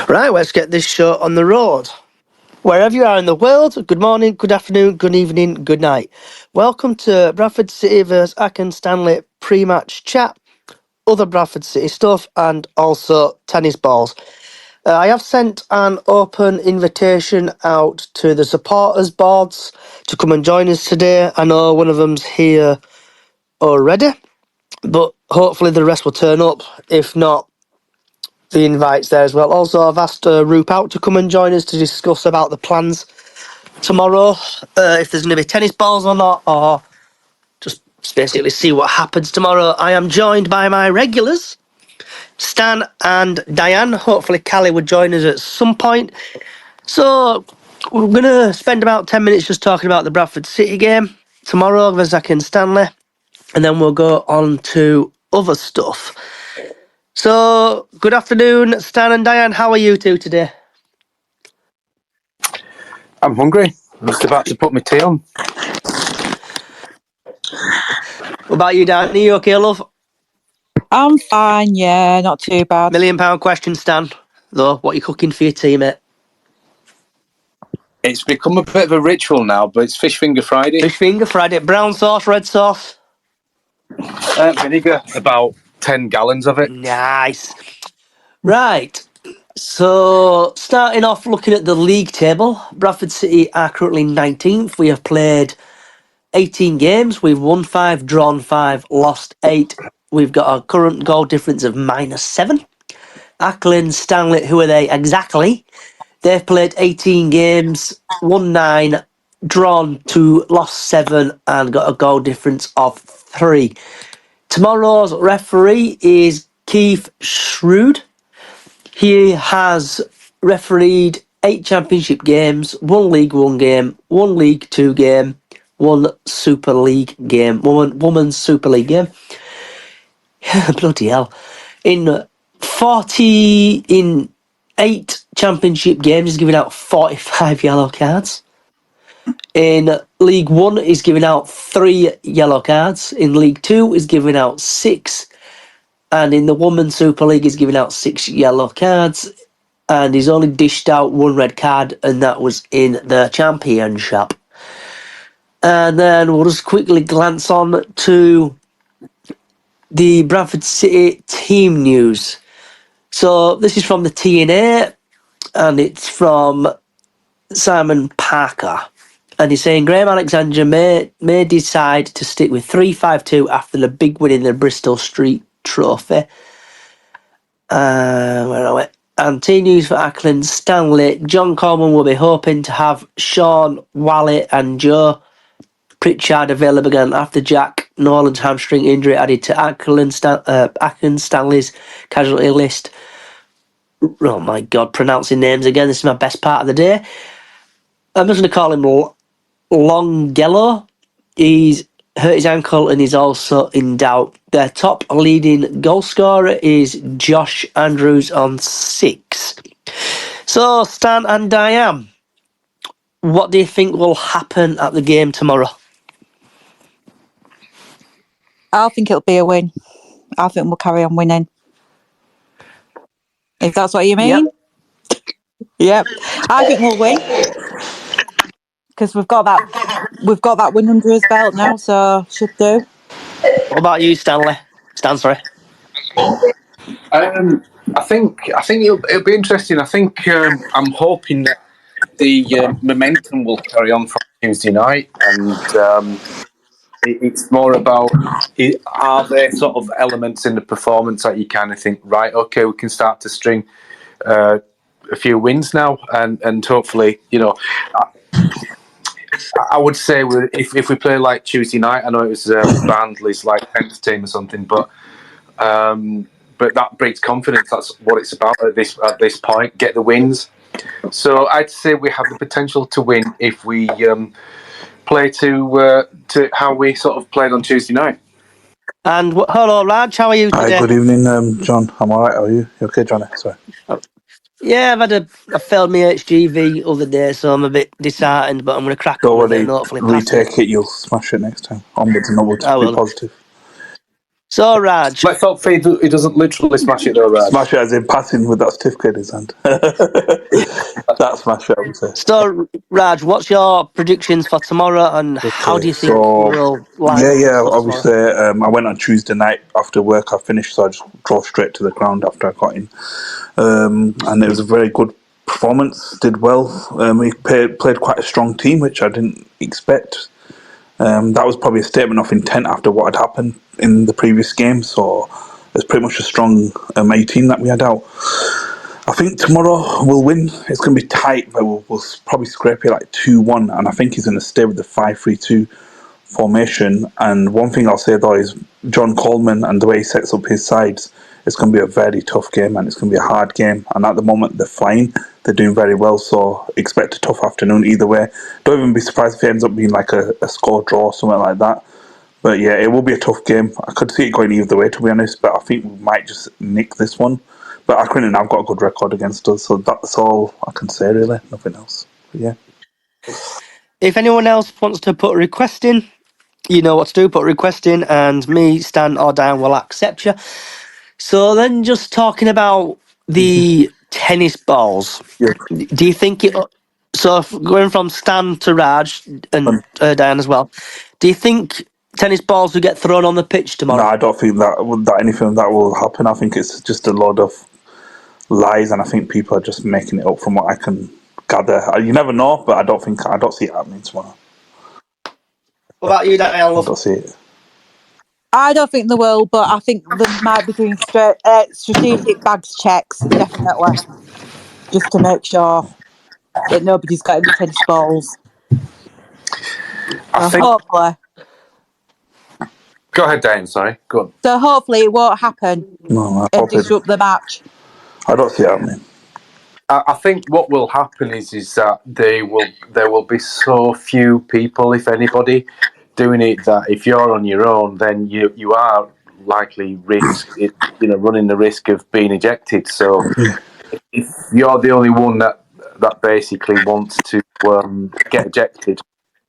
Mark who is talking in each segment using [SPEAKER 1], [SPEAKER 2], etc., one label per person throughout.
[SPEAKER 1] Right, let's get this show on the road. Wherever you are in the world, good morning, good afternoon, good evening, good night. Welcome to Bradford City vs Accrington Stanley Pre Match chat, other Bradford City stuff, and also tennis balls. I have sent an open invitation out to the supporters boards to come and join us today. I know one of them's here already, but hopefully the rest will turn up. If not, the invite's there as well. Also, I've asked Roop out to come and join us to discuss about the plans tomorrow, if there's going to be tennis balls or not, or just basically see what happens tomorrow. I am joined by my regulars, Stan and Diane. Hopefully Callie would join us at some point. So we're going to spend about 10 minutes just talking about the Bradford City game tomorrow versus Accrington Stanley, and then we'll go on to other stuff. So, good afternoon, Stan and Diane. How are you two today?
[SPEAKER 2] I'm hungry. I'm just about to put my tea on.
[SPEAKER 1] What about you, Diane? Are you okay, love?
[SPEAKER 3] I'm fine, yeah, not too bad.
[SPEAKER 1] £1 million question, Stan. Though, what are you cooking for your teammate?
[SPEAKER 2] It's become a bit of a ritual now, but it's Fish Finger Friday.
[SPEAKER 1] Fish finger Friday. Brown sauce, red sauce?
[SPEAKER 2] Vinegar, about 10 gallons of it.
[SPEAKER 1] Nice. Right. So, starting off looking at the league table, Bradford City are currently 19th. We have played 18 games. We've won 5, drawn 5, lost 8. We've got a current goal difference of -7. Accrington Stanley, who are they exactly? They've played 18 games, won 9, drawn 2, lost 7, and got a goal difference of 3. Tomorrow's referee is Keith Shrewd. He has refereed 8 championship games, 1 League 1 game, 1 League 2 game, 1 Super League game, Women's Super League game. Bloody hell. In 8 championship games, he's giving out 45 yellow cards. In League 1, he's giving out 3 yellow cards. In League 2, he's giving out 6. And in the Women's Super League, he's giving out 6 yellow cards. And he's only dished out 1 red card, and that was in the Championship. And then we'll just quickly glance on to the Bradford City team news. So this is from the TNA, and it's from Simon Parker. And he's saying Graham Alexander may decide to stick with 3-5-2 after the big win in the Bristol Street Trophy. Where are we? And team news for Accrington Stanley. John Coleman will be hoping to have Sean, Wally and Joe Pritchard available again after Jack Nolan's hamstring injury added to Accrington Stanley's casualty list. Oh my God, pronouncing names again. This is my best part of the day. I'm just going to call him Longello. He's hurt his ankle and he's also in doubt. Their top leading goal scorer is Josh Andrews on 6. So, Stan and Diane, what do you think will happen at the game tomorrow?
[SPEAKER 3] I think it'll be a win. I think we'll carry on winning. If that's what you mean? Yep. I think we'll win. Because we've got that win under his belt now, so should do.
[SPEAKER 1] What about you, Stanley? Stan, sorry.
[SPEAKER 2] I think it'll be interesting. I think I'm hoping that the momentum will carry on from Tuesday night, and it's more about are there sort of elements in the performance that you kind of think, right, okay, we can start to string a few wins now, and hopefully, I would say if we play like Tuesday night, I know it was Barnsley's like 10th team or something, but that breeds confidence. That's what it's about at this point. Get the wins. So I'd say we have the potential to win if we play to how we sort of played on Tuesday night.
[SPEAKER 1] And hello, Raj. How are you today?
[SPEAKER 4] Hi, good evening, John. I'm all right. How are you? You okay, Johnny? Sorry.
[SPEAKER 1] Yeah, I failed my HGV other day, so I'm a bit disheartened, but I'm going to crack on with it and hopefully pass
[SPEAKER 4] retake it. You'll smash it next time. Onwards and upwards.
[SPEAKER 1] I will.
[SPEAKER 4] Be positive.
[SPEAKER 1] So, Raj.
[SPEAKER 2] Let's hope he doesn't literally smash it though, Raj.
[SPEAKER 4] Smash it as in passing with that certificate in his hand. That smash it, I would say.
[SPEAKER 1] So, Raj, what's your predictions for tomorrow, and how do
[SPEAKER 4] Okay,
[SPEAKER 1] you think
[SPEAKER 4] so
[SPEAKER 1] we'll line up for tomorrow?
[SPEAKER 4] obviously, I went on Tuesday night after work. I finished, so I just drove straight to the ground after I got in, and it was a very good performance. Did well. We played quite a strong team, which I didn't expect. That was probably a statement of intent after what had happened in the previous game. So it's pretty much a strong A team that we had out. I think tomorrow we'll win. It's going to be tight, but we'll probably scrape it like 2-1. And I think he's going to stay with the 5-3-2 formation. And one thing I'll say though is John Coleman and the way he sets up his sides, it's going to be a very tough game and it's going to be a hard game. And at the moment they're flying, they're doing very well. So expect a tough afternoon either way. Don't even be surprised if it ends up being like a score draw or something like that. But yeah, it will be a tough game. I could see it going either way, to be honest, but I think we might just nick this one. But Accrington have got a good record against us, so that's all I can say, really. Nothing else. But yeah.
[SPEAKER 1] If anyone else wants to put a request in, you know what to do. Put a request in, and me, Stan, or Dan will accept you. So then, just talking about the tennis balls.
[SPEAKER 4] Yeah.
[SPEAKER 1] Do you think it? So going from Stan to Raj and Dan as well. Do you think tennis balls will get thrown on the pitch
[SPEAKER 4] No,
[SPEAKER 1] tomorrow?
[SPEAKER 4] I don't think that anything that will happen. I think it's just a lot of lies, and I think people are just making it up from what I can gather. You never know, but I don't see it happening tomorrow.
[SPEAKER 1] What about you, Daniel?
[SPEAKER 4] I don't see it.
[SPEAKER 3] I don't think they will, but I think they might be doing strategic bags checks, definitely, just to make sure that nobody's got any tennis balls.
[SPEAKER 2] I think.
[SPEAKER 3] Hopefully.
[SPEAKER 2] Go ahead, Dane. Sorry. Go on.
[SPEAKER 3] So hopefully it won't happen
[SPEAKER 4] No,
[SPEAKER 3] and disrupt the match.
[SPEAKER 4] I don't see it happening.
[SPEAKER 2] I think what will happen is that there will be so few people, if anybody, doing it, that if you're on your own, then you are likely running the risk of being ejected. So if you're the only one that basically wants to get ejected,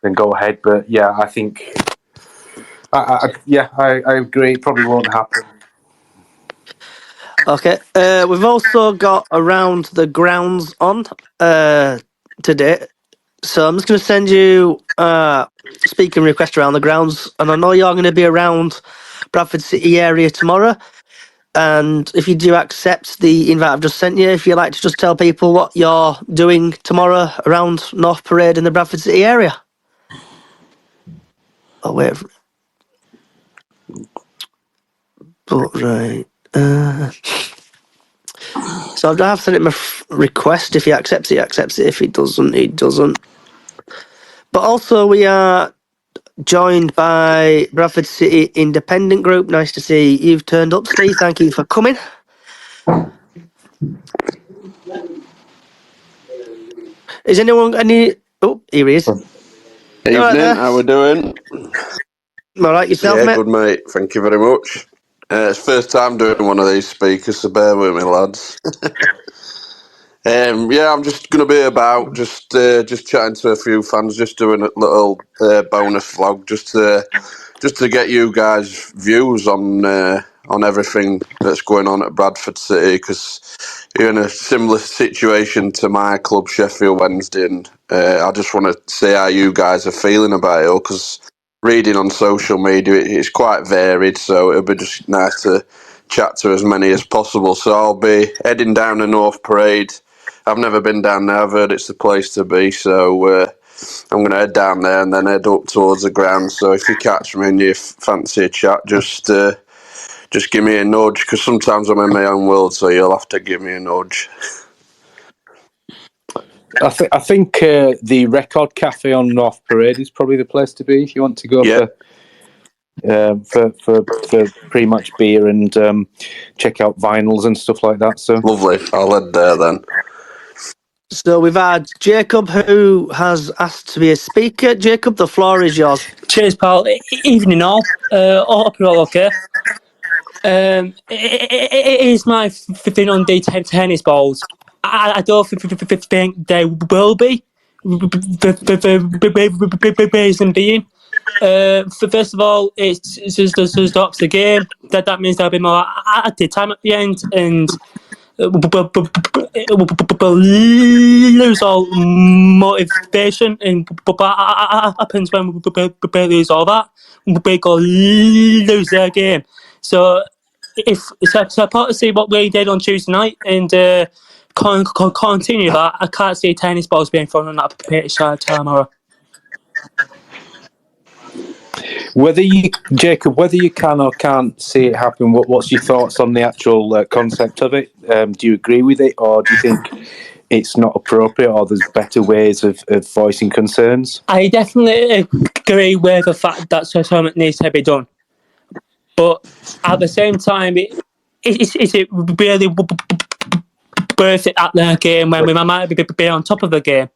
[SPEAKER 2] then go ahead. But yeah, I think I agree. It probably won't happen.
[SPEAKER 1] Okay. We've also got around the grounds on today. So I'm just going to send you a speaking request around the grounds, and I know you're going to be around Bradford City area tomorrow. And if you do accept the invite I've just sent you, if you'd like to just tell people what you're doing tomorrow around North Parade in the Bradford City area. Oh, wait. But, right. So I have sent him a request. If he accepts it, he accepts it. If he doesn't, he doesn't. But also we are joined by Bradford City Independent Group. Nice to see you've turned up, Steve. Thank you for coming. Is anyone any... Oh, here he is.
[SPEAKER 5] Evening,
[SPEAKER 1] right,
[SPEAKER 5] how we doing?
[SPEAKER 1] All right, yourself,
[SPEAKER 5] Yeah,
[SPEAKER 1] mate?
[SPEAKER 5] good mate, thank you very much. It's first time doing one of these speakers, so bear with me, lads. Yeah, I'm just going to be about, just chatting to a few fans, just doing a little bonus vlog, just to get you guys' views on everything that's going on at Bradford City, because you're in a similar situation to my club, Sheffield Wednesday, and I just want to see how you guys are feeling about it, because reading on social media, it's quite varied, so it'll be just nice to chat to as many as possible. So I'll be heading down to North Parade. I've never been down there. I've heard it's the place to be, so I'm going to head down there and then head up towards the ground. So if you catch me and you fancy a chat, just give me a nudge, because sometimes I'm in my own world, so you'll have to give me a nudge.
[SPEAKER 2] I think the Record Cafe on North Parade is probably the place to be if you want to go for pre-match beer and check out vinyls and stuff like that. So
[SPEAKER 5] Lovely. I'll head there then.
[SPEAKER 1] So we've had Jacob, who has asked to be a speaker. Jacob, the floor is yours.
[SPEAKER 6] Cheers, pal. Evening, all. Hope you're all okay. It is my thing on the tennis balls. I don't think they will be. The reason being, First of all, it's just the opposite game. That means there'll be more active time at the end, and we'll lose all motivation. And what happens when we lose all that? We go lose their game. So if so, part to see what we did on Tuesday night and continue that. I can't see tennis balls being thrown on that pitch tomorrow.
[SPEAKER 2] Jacob, whether you can or can't see it happen, what's your thoughts on the actual concept of it? Do you agree with it, or do you think it's not appropriate, or there's better ways of voicing concerns?
[SPEAKER 6] I definitely agree with the fact that something needs to be done, but at the same time, is it really worth it at the game when we might be on top of the game?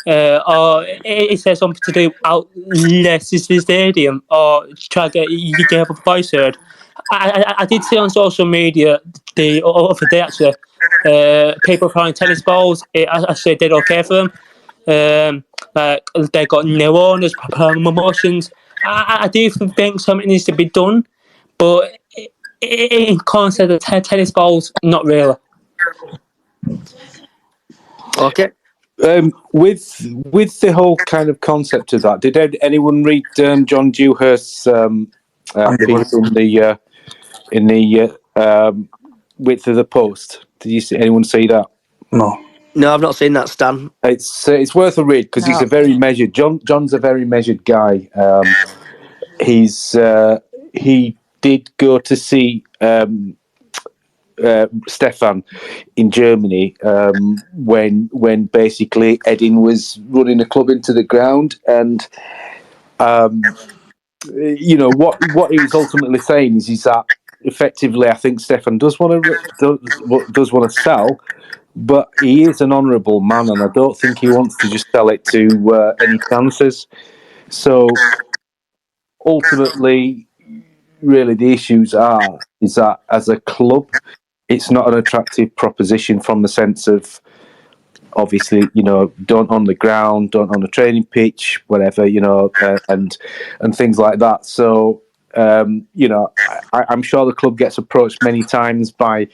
[SPEAKER 6] Or is there something to do out less is the stadium, or try to get a voice heard? I did see on social media the other day actually, people throwing tennis balls. It actually did okay for them. Like they got new owners, promotions. I do think something needs to be done, but in concept of tennis balls, not really.
[SPEAKER 1] Okay.
[SPEAKER 2] With the whole kind of concept of that, did anyone read John Dewhurst's piece in the width of the post? Did anyone see that?
[SPEAKER 4] No.
[SPEAKER 1] No, I've not seen that, Stan.
[SPEAKER 2] It's worth a read because he's a very measured. John's a very measured guy. He did go to see Stefan in Germany when basically Edin was running the club into the ground, and what he was ultimately saying is that effectively I think Stefan does want to sell, but he is an honourable man, and I don't think he wants to just sell it to any chances. So ultimately, really, the issues is that as a club, it's not an attractive proposition from the sense of, obviously, don't on the ground, don't on the training pitch, whatever, and things like that. So, I'm sure the club gets approached many times by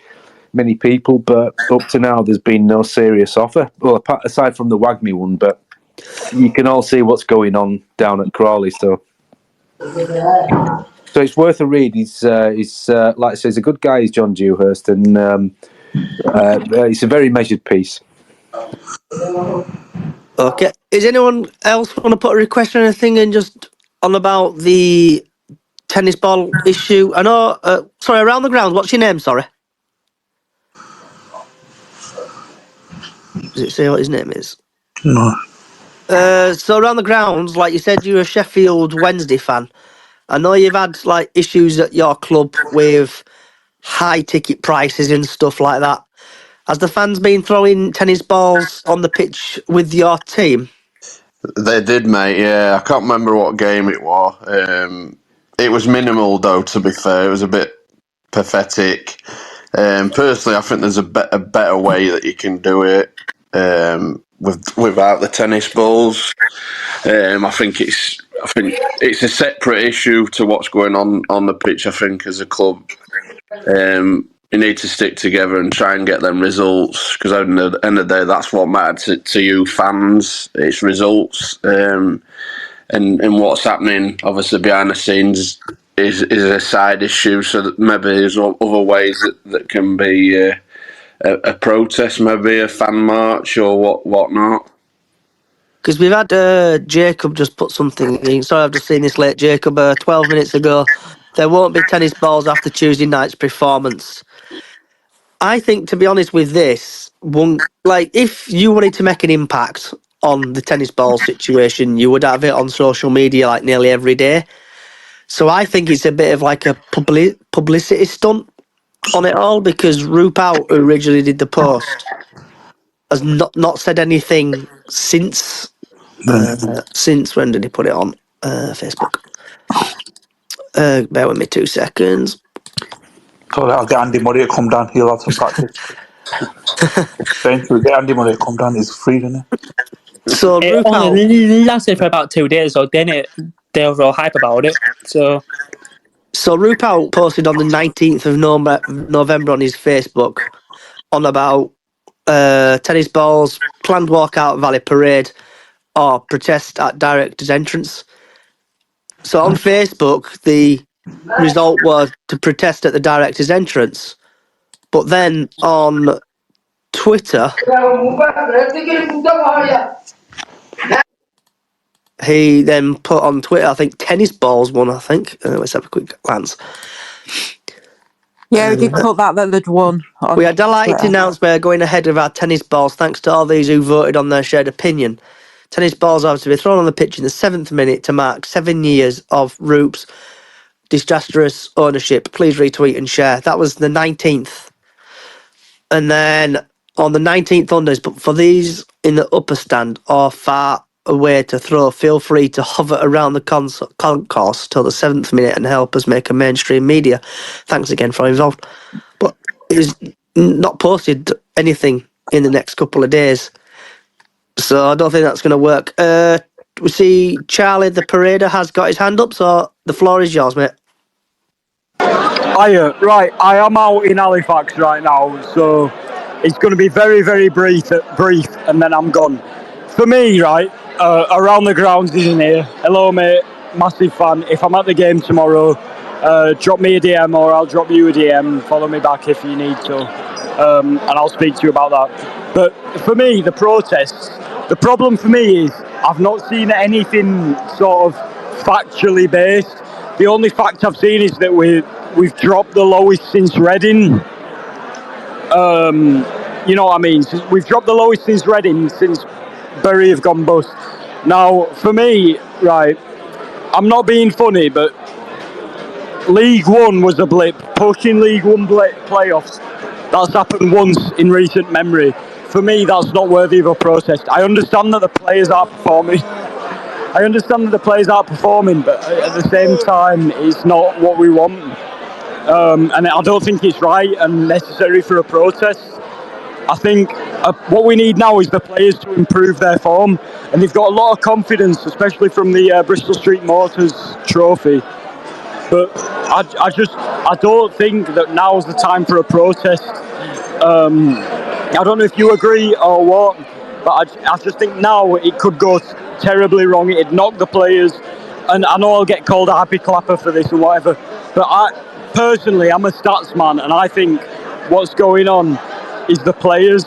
[SPEAKER 2] many people, but up to now, there's been no serious offer. Well, aside from the Wagme one, but you can all see what's going on down at Crawley, so it's worth a read. He's like I say, he's a good guy. He's John Dewhurst, and it's a very measured piece.
[SPEAKER 1] Okay. Is anyone else want to put a request or anything and just on about the tennis ball issue? I know. Sorry, around the ground. What's your name? Sorry. Does it say what his name is?
[SPEAKER 4] No.
[SPEAKER 1] So around the grounds, like you said, you're a Sheffield Wednesday fan. I know you've had like issues at your club with high ticket prices and stuff like that. Has the fans been throwing tennis balls on the pitch with your team?
[SPEAKER 5] They did, mate. Yeah, I can't remember what game it was. It was minimal, though. To be fair, it was a bit pathetic. Personally, I think there's a better way that you can do it without the tennis balls. I think it's a separate issue to what's going on the pitch. I think as a club, you need to stick together and try and get them results, because at the end of the day, that's what matters to you fans. It's results, and what's happening obviously behind the scenes is a side issue. So that maybe there's other ways that can be a protest, maybe a fan march or whatnot.
[SPEAKER 1] Because we've had Jacob just put something in. Sorry, I've just seen this late. Jacob, 12 minutes ago, there won't be tennis balls after Tuesday night's performance. I think, to be honest with this, if you wanted to make an impact on the tennis ball situation, you would have it on social media like nearly every day. So I think it's a bit of like a publicity stunt on it all, because Rupout, who originally did the post, has not said anything since when did he put it on Facebook? Bear with me 2 seconds.
[SPEAKER 4] So I'll get Andy Murray to come down. He'll have some practice. We'll get Andy Murray to come down. He's free, isn't he?
[SPEAKER 1] So
[SPEAKER 6] It
[SPEAKER 1] Rupout,
[SPEAKER 6] only lasted for about 2 days, though, didn't it? the overall hype about it. So
[SPEAKER 1] Rupert posted on the 19th of November on his Facebook on about tennis balls, planned walkout at Valley Parade, or protest at director's entrance. So on Facebook, the result was to protest at the director's entrance. But then on Twitter, he then put on Twitter, I think tennis balls won, I think. Let's have a quick glance.
[SPEAKER 3] Yeah, we did put that they'd won.
[SPEAKER 1] We are delighted to announce we're going ahead with our tennis balls, thanks to all these who voted on their shared opinion. Tennis balls are to be thrown on the pitch in the 7th minute to mark 7 years of Roop's disastrous ownership. Please retweet and share. That was the 19th. And then on the 19th onwards, but for these in the upper stand or far away to throw, feel free to hover around the concourse till the 7th minute and help us make a mainstream media. Thanks again for involved. But it is not posted anything in the next couple of days. So I don't think that's going to work. We see Charlie, the parader, has got his hand up, so the floor is yours, mate.
[SPEAKER 7] Hiya, right, I am out in Halifax right now, so it's going to be very, very brief, and then I'm gone. For me, right, around the grounds isn't here. Hello, mate, massive fan. If I'm at the game tomorrow, drop me a DM or I'll drop you a DM. Follow me back if you need to, and I'll speak to you about that. But for me, the protests, the problem for me is I've not seen anything sort of factually based. The only fact I've seen is that we've dropped the lowest since Reading. You know what I mean? We've dropped the lowest since Reading, since Bury have gone bust. Now, for me, right, I'm not being funny, but League One was a blip. Pushing League One playoffs, that's happened once in recent memory. For me, that's not worthy of a protest. I understand that the players are performing. but at the same time, it's not what we want. And I don't think it's right and necessary for a protest. I think what we need now is the players to improve their form, and they've got a lot of confidence, especially from the Bristol Street Motors trophy. But I don't think that now's the time for a protest. I don't know if you agree or what, but I just think now it could go terribly wrong. It'd knock the players, and I know I'll get called a happy clapper for this and whatever, but personally, I'm a stats man, and I think what's going on is the players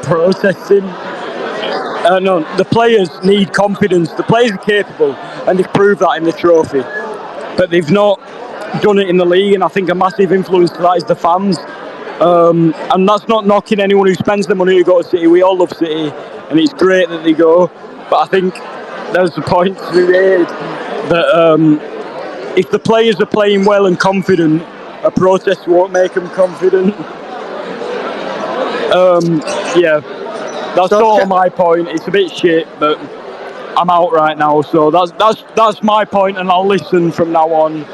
[SPEAKER 7] protesting. No, the players need confidence. The players are capable, and they've proved that in the trophy. But they've not done it in the league, and I think a massive influence to that is the fans. And that's not knocking anyone who spends the money to go to City. We all love City, and it's great that they go. But I think there's a point to be made that if the players are playing well and confident, a protest won't make them confident. That's sort of my point. It's a bit shit, but I'm out right now, so that's my point, and I'll listen from now on.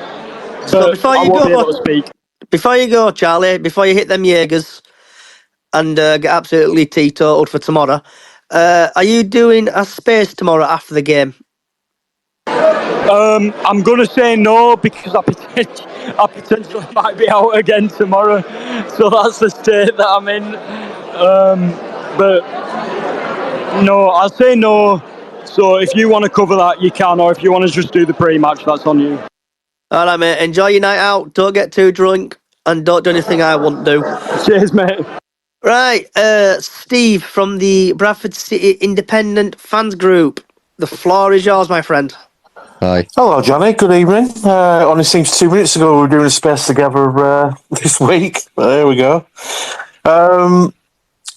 [SPEAKER 1] So before
[SPEAKER 7] I
[SPEAKER 1] you
[SPEAKER 7] won't be
[SPEAKER 1] go,
[SPEAKER 7] able to speak.
[SPEAKER 1] before you go, Charlie, before you hit them Jaegers and get absolutely teetotaled for tomorrow, are you doing a space tomorrow after the game?
[SPEAKER 7] I'm going to say no because I potentially might be out again tomorrow. So that's the state that I'm in. But no, I'll say no. So if you want to cover that, you can. Or if you want to just do the pre-match, that's on you.
[SPEAKER 1] All right, mate. Enjoy your night out. Don't get too drunk and don't do anything I wouldn't do.
[SPEAKER 7] Cheers, mate.
[SPEAKER 1] Right, Steve from the Bradford City Independent Fans Group. The floor is yours, my friend.
[SPEAKER 8] Hi.
[SPEAKER 9] Hello, Johnny. Good evening. Only seems 2 minutes ago we were doing a space together this week. There we go.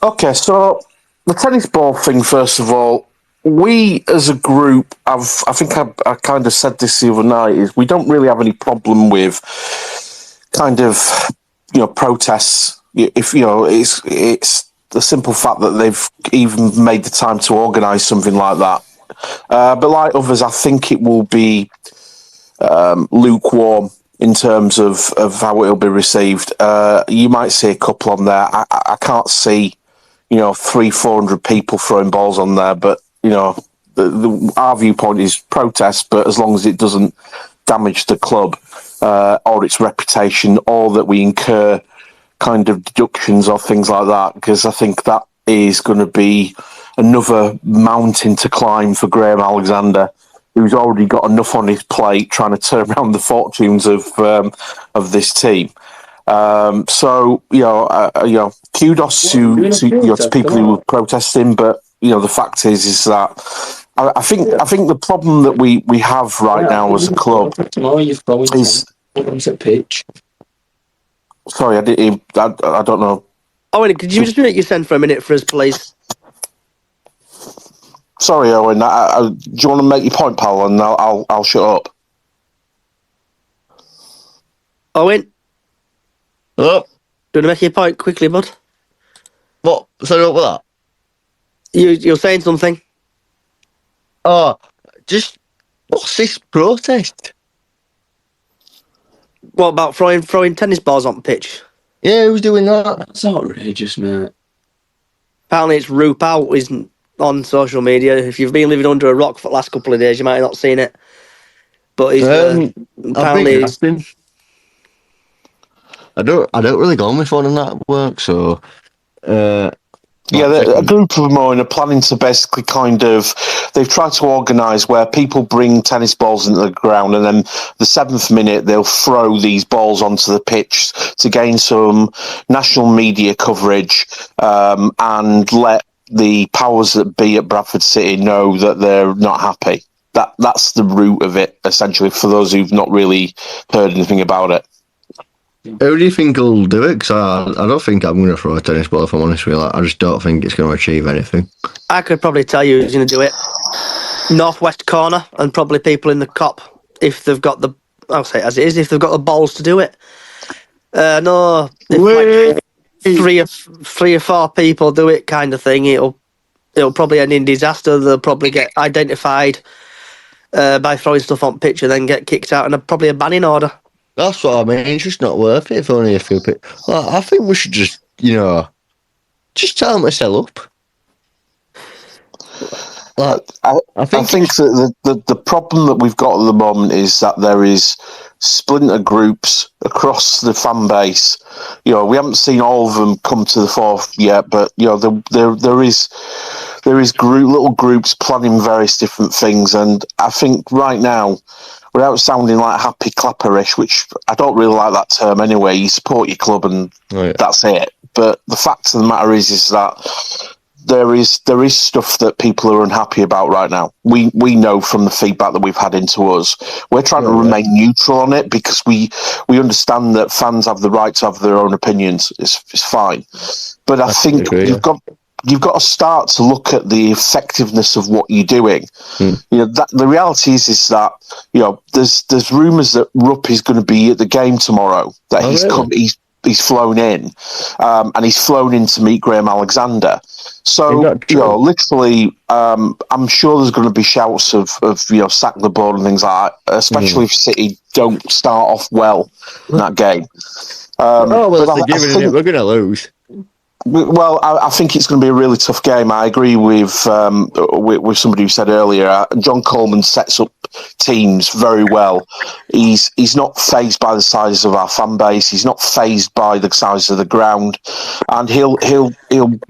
[SPEAKER 9] Okay, so the tennis ball thing, first of all, we as a group, I think I kind of said this the other night, is we don't really have any problem with kind of, protests. If, it's the simple fact that they've even made the time to organise something like that. But like others, I think it will be lukewarm in terms of how it'll be received. You might see a couple on there. I can't see, 300-400 people throwing balls on there, but, our viewpoint is protest, but as long as it doesn't damage the club or its reputation, or that we incur kind of deductions or things like that, because I think that is going to be another mountain to climb for Graham Alexander, who's already got enough on his plate trying to turn around the fortunes of this team. So kudos to people who were protesting, but the fact is that I think the problem that we have right now as a club is. Sorry, I don't know.
[SPEAKER 1] Owen, could you just mute your send for a minute for us, please?
[SPEAKER 9] Sorry, Owen. Do you want to make your point, pal, and I'll shut up.
[SPEAKER 1] Owen,
[SPEAKER 8] Oh,
[SPEAKER 1] do you want to make your point quickly, bud?
[SPEAKER 8] what? Set up with that?
[SPEAKER 1] You're saying something?
[SPEAKER 8] Oh, just what's this protest?
[SPEAKER 1] What about throwing tennis balls on the pitch?
[SPEAKER 8] Yeah, who's doing that?
[SPEAKER 6] That's outrageous, mate.
[SPEAKER 1] Apparently, it's RuPaul isn't on social media. If you've been living under a rock for the last couple of days, you might have not seen it. But he's
[SPEAKER 8] I've
[SPEAKER 1] apparently
[SPEAKER 8] been casting. I don't really go on my phone and that at work, so
[SPEAKER 9] Yeah, a group of them are planning to basically they've tried to organise where people bring tennis balls into the ground, and then the 7th minute they'll throw these balls onto the pitch to gain some national media coverage and let the powers that be at Bradford City know that they're not happy. That's the root of it, essentially, for those who've not really heard anything about it.
[SPEAKER 8] who do you think will do it? Because I don't think I'm going to throw a tennis ball, if I'm honest with you. I just don't think it's going to achieve anything.
[SPEAKER 1] I could probably tell you who's going to do it. Northwest corner, and probably people in the cop, if they've got the, I'll say it as it is, if they've got the balls to do it. No, if like three or four people do it, kind of thing, it'll probably end in disaster. They'll probably get identified by throwing stuff on pitch and then get kicked out, and probably a banning order.
[SPEAKER 8] That's what I mean. It's just not worth it if only a few people. I think we should just tell them to sell up.
[SPEAKER 9] I think that the problem that we've got at the moment is that there is splinter groups across the fan base. We haven't seen all of them come to the fore yet, but there is little groups planning various different things, and I think right now, without sounding like happy clapperish, which I don't really like that term anyway, you support your club and that's it. But the fact of the matter is that there is stuff that people are unhappy about right now. We know from the feedback that we've had into us. We're trying to remain neutral on it because we understand that fans have the right to have their own opinions. It's fine, but I think you've got to start to look at the effectiveness of what you're doing. That the reality is that there's rumours that Rupp is going to be at the game tomorrow. That he's flown in, and he's flown in to meet Graham Alexander. So literally, I'm sure there's going to be shouts of sack the board and things like that, especially if City don't start off well in that game.
[SPEAKER 8] If they're giving it, we're going to lose.
[SPEAKER 9] Well, I think it's going to be a really tough game. I agree with somebody who said earlier. John Coleman sets up teams very well. He's not fazed by the size of our fan base. He's not fazed by the size of the ground, and he'll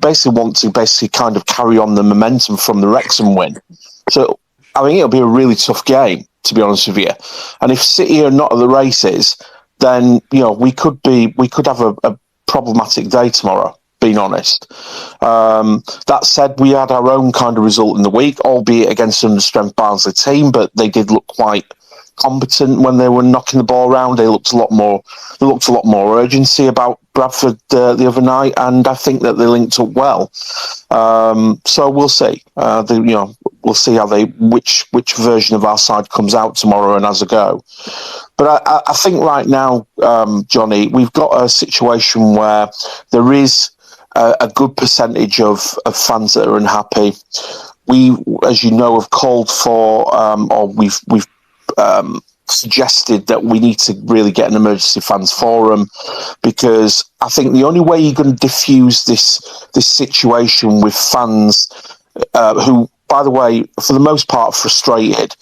[SPEAKER 9] basically want to kind of carry on the momentum from the Wrexham win. So I think it'll be a really tough game, to be honest with you. And if City are not at the races, then we could have a problematic day tomorrow, being honest. That said, we had our own kind of result in the week, albeit against an understrength Barnsley team, but they did look quite competent when they were knocking the ball around. They looked a lot more urgency about Bradford the other night, and I think that they linked up well. So we'll see. We'll see how which version of our side comes out tomorrow and as a go. But I think right now, Johnny, we've got a situation where there is a good percentage of fans that are unhappy. We, as you know, have called for, or we've suggested that we need to really get an emergency fans forum, because I think the only way you're going to diffuse this situation with fans who by the way, for the most part, frustrated,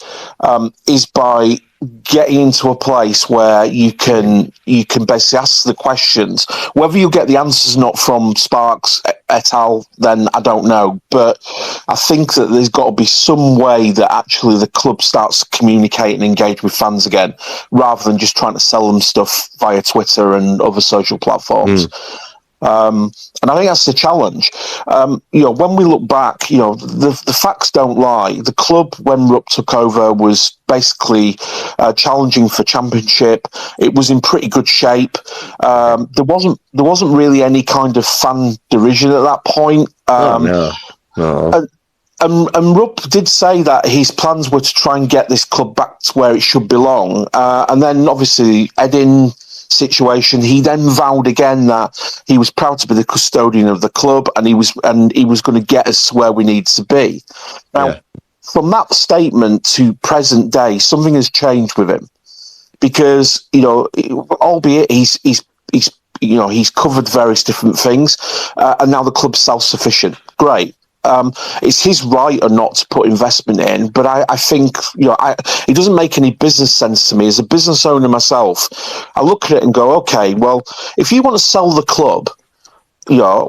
[SPEAKER 9] is by getting into a place where you can basically ask the questions. Whether you get the answers or not from Sparks et al., then I don't know. But I think that there's got to be some way that actually the club starts to communicate and engage with fans again, rather than just trying to sell them stuff via Twitter and other social platforms. And I think that's the challenge. When we look back, the facts don't lie. The club, when Rupp took over, was basically challenging for championship. It was in pretty good shape. There wasn't really any kind of fan derision at that point.
[SPEAKER 8] No.
[SPEAKER 9] And Rupp did say that his plans were to try and get this club back to where it should belong. And then obviously Edin situation, he then vowed again that he was proud to be the custodian of the club, and he was going to get us to where we need to be. Now, from that statement to present day, something has changed with him, because albeit he's covered various different things, and now the club's self-sufficient. Great. It's his right or not to put investment in, but I think it doesn't make any business sense to me. As a business owner myself, I look at it and go, okay, well, if you want to sell the club,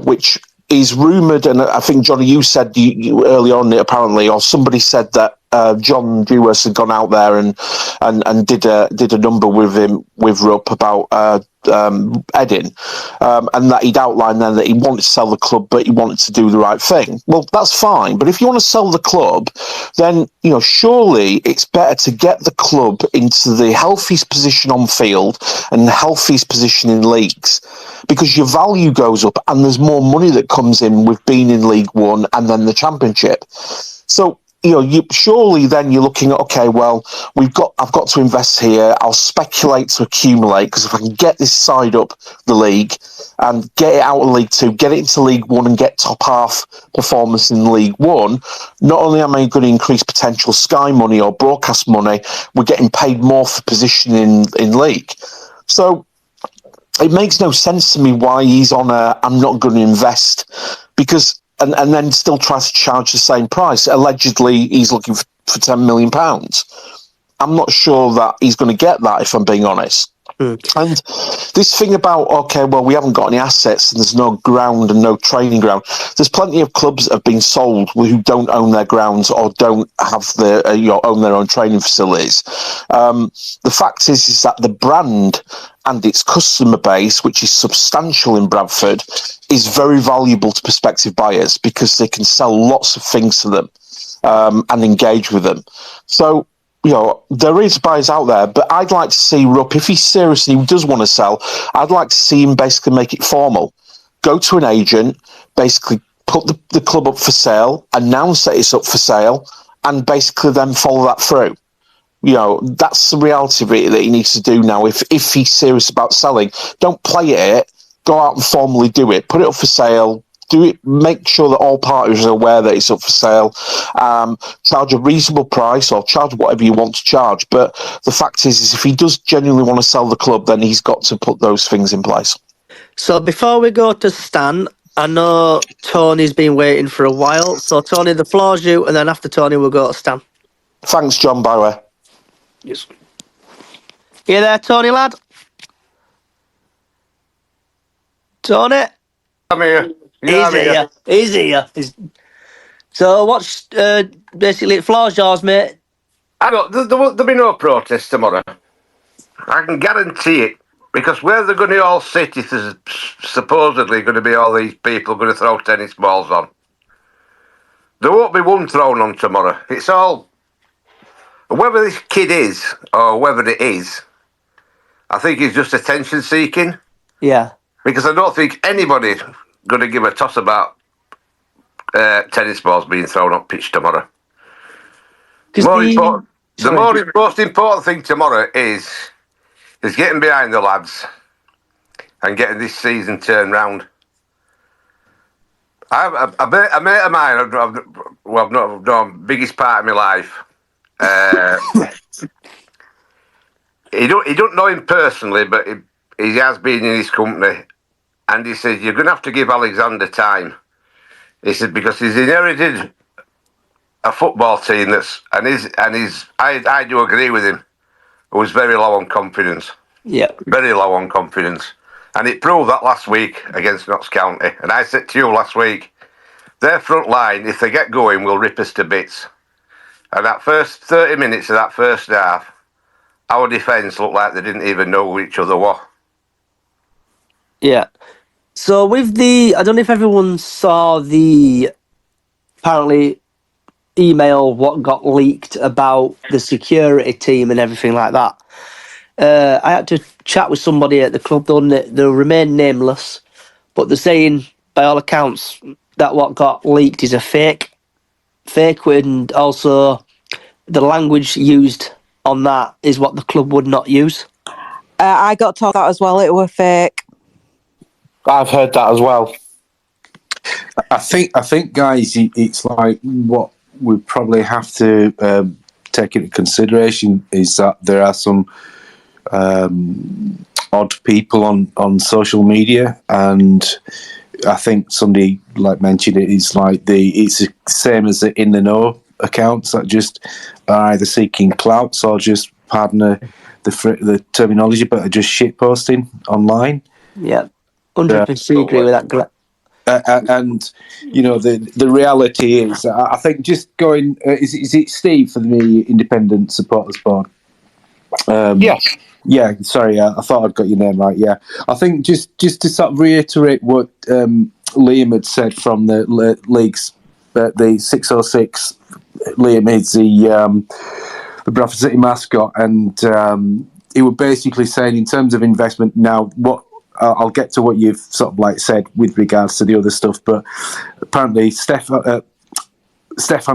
[SPEAKER 9] which is rumoured, and I think, Johnny, you said you early on apparently, or somebody said that John Dewhurst had gone out there and did a number with Rupp about Edin, and that he'd outlined then that he wanted to sell the club, but he wanted to do the right thing. Well, that's fine, but if you want to sell the club, then surely it's better to get the club into the healthiest position on field and the healthiest position in leagues, because your value goes up and there's more money that comes in with being in League One and then the Championship. So you surely then you're looking at, okay, well, I've got to invest here. I'll speculate to accumulate, because if I can get this side up the league and get it out of League Two, get it into League One and get top half performance in League One, not only am I going to increase potential Sky money or broadcast money, we're getting paid more for position in league. So it makes no sense to me why he's on I'm not going to invest, because and then still tries to charge the same price. Allegedly, he's looking for £10 million. I'm not sure that he's going to get that, if I'm being honest. And this thing about, okay, well, we haven't got any assets and there's no ground and no training ground. There's plenty of clubs that have been sold who don't own their grounds or don't have own their own training facilities. The fact is that the brand and its customer base, which is substantial in Bradford, is very valuable to prospective buyers, because they can sell lots of things to them and engage with them. So, there is buyers out there, but I'd like to see Rupp, if he seriously does want to sell, I'd like to see him basically make it formal. Go to an agent, basically put the club up for sale, announce that it's up for sale, and basically then follow that through. That's the reality of it that he needs to do now. If he's serious about selling, don't play it. Go out and formally do it. Put it up for sale. Do it. Make sure that all parties are aware that it's up for sale. Charge a reasonable price, or charge whatever you want to charge. But the fact is if he does genuinely want to sell the club, then he's got to put those things in place.
[SPEAKER 1] So before we go to Stan, I know Tony's been waiting for a while. So Tony, the floor's you, and then after Tony, we'll go to Stan.
[SPEAKER 9] Thanks, John, by the way.
[SPEAKER 1] Yes. You there, Tony, lad? Tony?
[SPEAKER 10] I'm here.
[SPEAKER 1] He's here. So what's basically the floor's yours, mate?
[SPEAKER 10] There'll be no protest tomorrow. I can guarantee it, because where they're going to all sit, if there's supposedly going to be all these people going to throw tennis balls on. There won't be one thrown on tomorrow. It's all, whether this kid is or whether it is, I think he's just attention seeking.
[SPEAKER 1] Yeah.
[SPEAKER 10] Because I don't think anybody's going to give a toss about tennis balls being thrown on pitch tomorrow. The most important thing tomorrow is getting behind the lads and getting this season turned round. A mate of mine, I've not done biggest part of my life. He don't know him personally, but he has been in his company, and he said, you're going to have to give Alexander time. He said, because he's inherited a football team I do agree with him, who was very low on confidence.
[SPEAKER 1] Yeah.
[SPEAKER 10] Very low on confidence. And it proved that last week against Notts County. And I said to you last week, their front line, if they get going, will rip us to bits. And that first 30 minutes of that first half, our defence looked like they didn't even know who each other were.
[SPEAKER 1] Yeah. So with I don't know if everyone saw the apparently email what got leaked about the security team and everything like that. I had to chat with somebody at the club. They'll remain nameless, but they're saying, by all accounts, that what got leaked is a fake, and also the language used on that is what the club would not use.
[SPEAKER 3] I got told that as well. It were fake.
[SPEAKER 9] I've heard that as well.
[SPEAKER 2] I think, guys, it's like what we probably have to take into consideration is that there are some odd people on social media, and I think somebody like mentioned it's the same as the in the know accounts that just are either seeking clouts or just, pardon the terminology, but are just shit posting online.
[SPEAKER 1] Yeah, 100% agree with that.
[SPEAKER 2] And the reality is, I think just going. Is it Steve for the Independent Supporters Board?
[SPEAKER 9] Yes.
[SPEAKER 2] Yeah, sorry, I thought I'd got your name right. Yeah, I think just to sort of reiterate what Liam had said from the leagues, the 606. Liam is the Bradford City mascot, and he was basically saying, in terms of investment, now what. I'll get to what you've sort of like said with regards to the other stuff, but apparently Stefan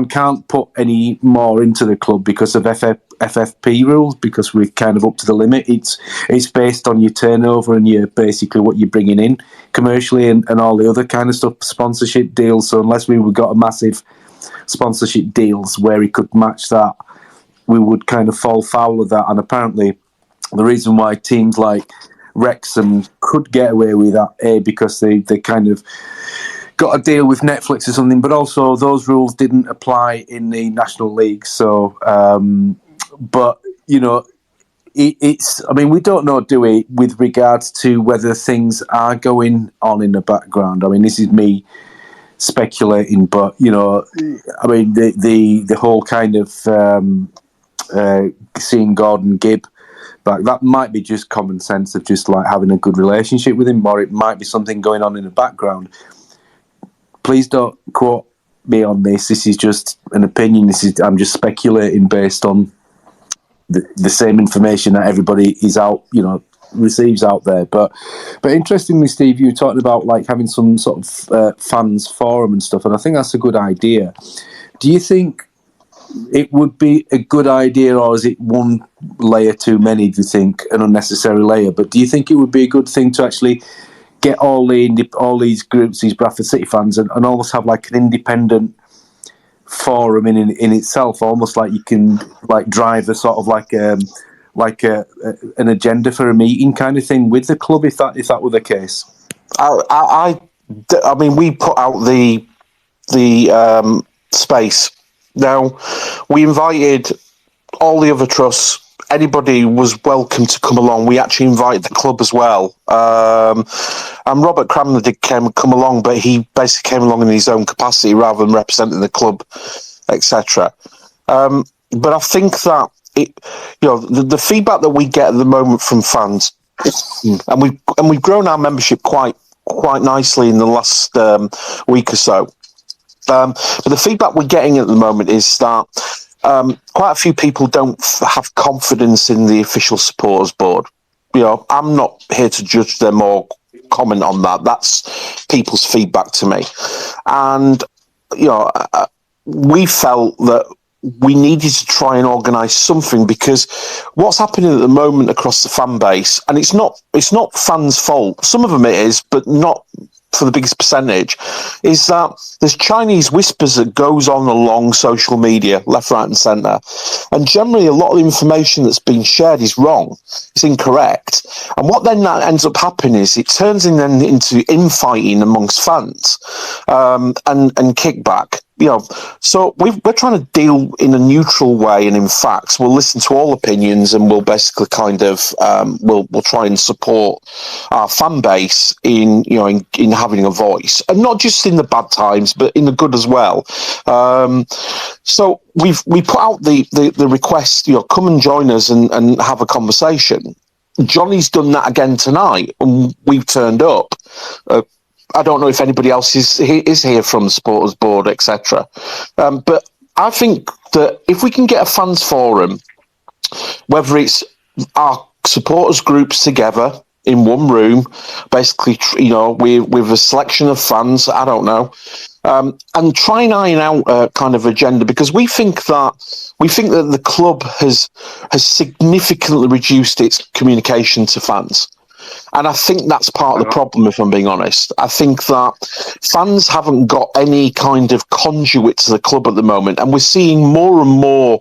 [SPEAKER 2] can't put any more into the club because of FFP rules, because we're kind of up to the limit. It's based on your turnover and your basically what you're bringing in commercially and all the other kind of stuff, sponsorship deals. So unless we got a massive sponsorship deals where he could match that, we would kind of fall foul of that. And apparently the reason why teams like Wrexham could get away with that, because they kind of got a deal with Netflix or something, but also those rules didn't apply in the National League. So, but it's. I mean, we don't know, do we, with regards to whether things are going on in the background. I mean, this is me speculating, but I mean, the whole kind of seeing Gordon Gibb back, that might be just common sense of just like having a good relationship with him, or it might be something going on in the background. Please don't quote me on this. This is just an opinion. I'm just speculating based on the same information that everybody is out, receives out there. But interestingly, Steve, you were talking about like having some sort of fans forum and stuff, and I think that's a good idea. Do you think it would be a good idea, or is it one layer too many, do you think, an unnecessary layer? But do you think it would be a good thing to actually get all these groups, these Bradford City fans, and almost have like an independent forum in itself, almost like you can like drive a sort of like an agenda for a meeting kind of thing with the club, if that were the case?
[SPEAKER 9] I mean, we put out the space. Now, we invited all the other trusts. Anybody was welcome to come along. We actually invited the club as well. And Robert Cramner did come along, but he basically came along in his own capacity rather than representing the club, etc. But I think that the feedback that we get at the moment from fans, and we've grown our membership quite nicely in the last week or so. But the feedback we're getting at the moment is that quite a few people don't have confidence in the official supporters board. I'm not here to judge them or comment on that. That's people's feedback to me. And, we felt that we needed to try and organise something, because what's happening at the moment across the fan base, and it's not fans' fault. Some of them it is, but not for the biggest percentage, is that there's Chinese whispers that goes on along social media, left, right and centre. And generally a lot of the information that's being shared is wrong. It's incorrect. And what then that ends up happening is it turns into infighting amongst fans and kickback. So we're trying to deal in a neutral way and in facts. We'll listen to all opinions and we'll basically kind of we'll try and support our fan base in having a voice, and not just in the bad times but in the good as well. So we put out the request, come and join us and have a conversation. Johnny's done that again tonight, and we've turned up. I don't know if anybody else is here from the supporters board, etc. But I think that if we can get a fans forum, whether it's our supporters groups together in one room, basically, with a selection of fans, I don't know, and try and iron out a kind of agenda, because we think that the club has significantly reduced its communication to fans. And I think that's part of the problem, if I'm being honest. I think that fans haven't got any kind of conduit to the club at the moment. And we're seeing more and more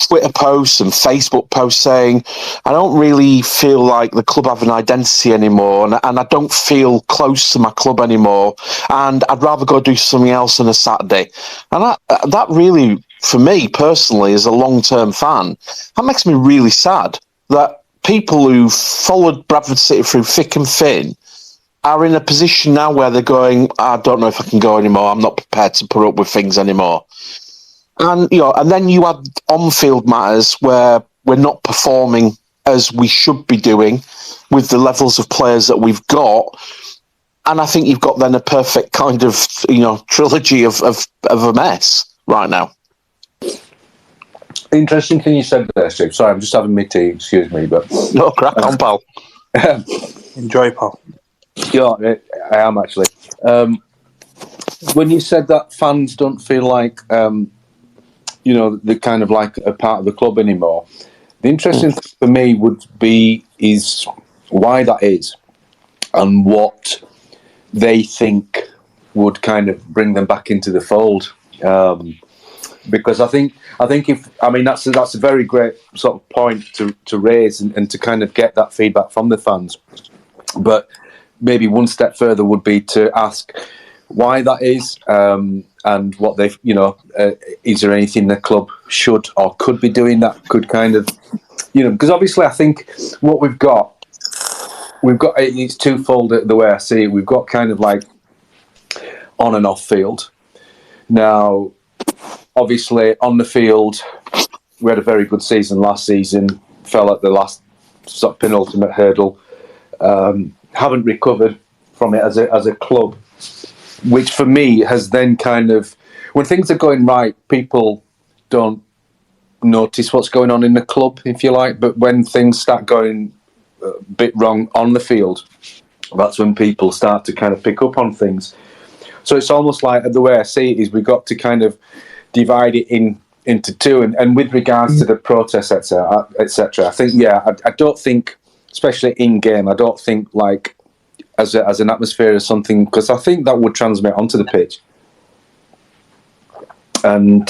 [SPEAKER 9] Twitter posts and Facebook posts saying, I don't really feel like the club have an identity anymore, and I don't feel close to my club anymore, and I'd rather go do something else on a Saturday. And that really, for me personally, as a long-term fan, that makes me really sad that people who followed Bradford City through thick and thin are in a position now where they're going, I don't know if I can go anymore. I'm not prepared to put up with things anymore. And and then you add on-field matters where we're not performing as we should be doing with the levels of players that we've got. And I think you've got then a perfect kind of trilogy of a mess right now.
[SPEAKER 2] Interesting thing you said there, Steve. Sorry, I'm just having my tea. Excuse me, but
[SPEAKER 9] no, crack on, pal.
[SPEAKER 4] Enjoy, pal.
[SPEAKER 2] Yeah, I am actually. When you said that fans don't feel like they're kind of like a part of the club anymore, the interesting thing for me is why that is, and what they think would kind of bring them back into the fold. Because I think that's a very great sort of point to raise and to kind of get that feedback from the fans. But maybe one step further would be to ask why that is, and what they've, is there anything the club should or could be doing that could kind of, because obviously I think what we've got it's twofold the way I see it. We've got kind of like on and off field. Now, obviously, on the field, we had a very good season last season, fell at the last sort of penultimate hurdle, haven't recovered from it as a club, which for me has then kind of, when things are going right, people don't notice what's going on in the club, if you like, but when things start going a bit wrong on the field, that's when people start to kind of pick up on things. So it's almost like, the way I see it is, we've got to kind of divide it into two. And with regards to the protests, etc., I think, I don't think, especially in game, I don't think like as an atmosphere or something, because I think that would transmit onto the pitch. And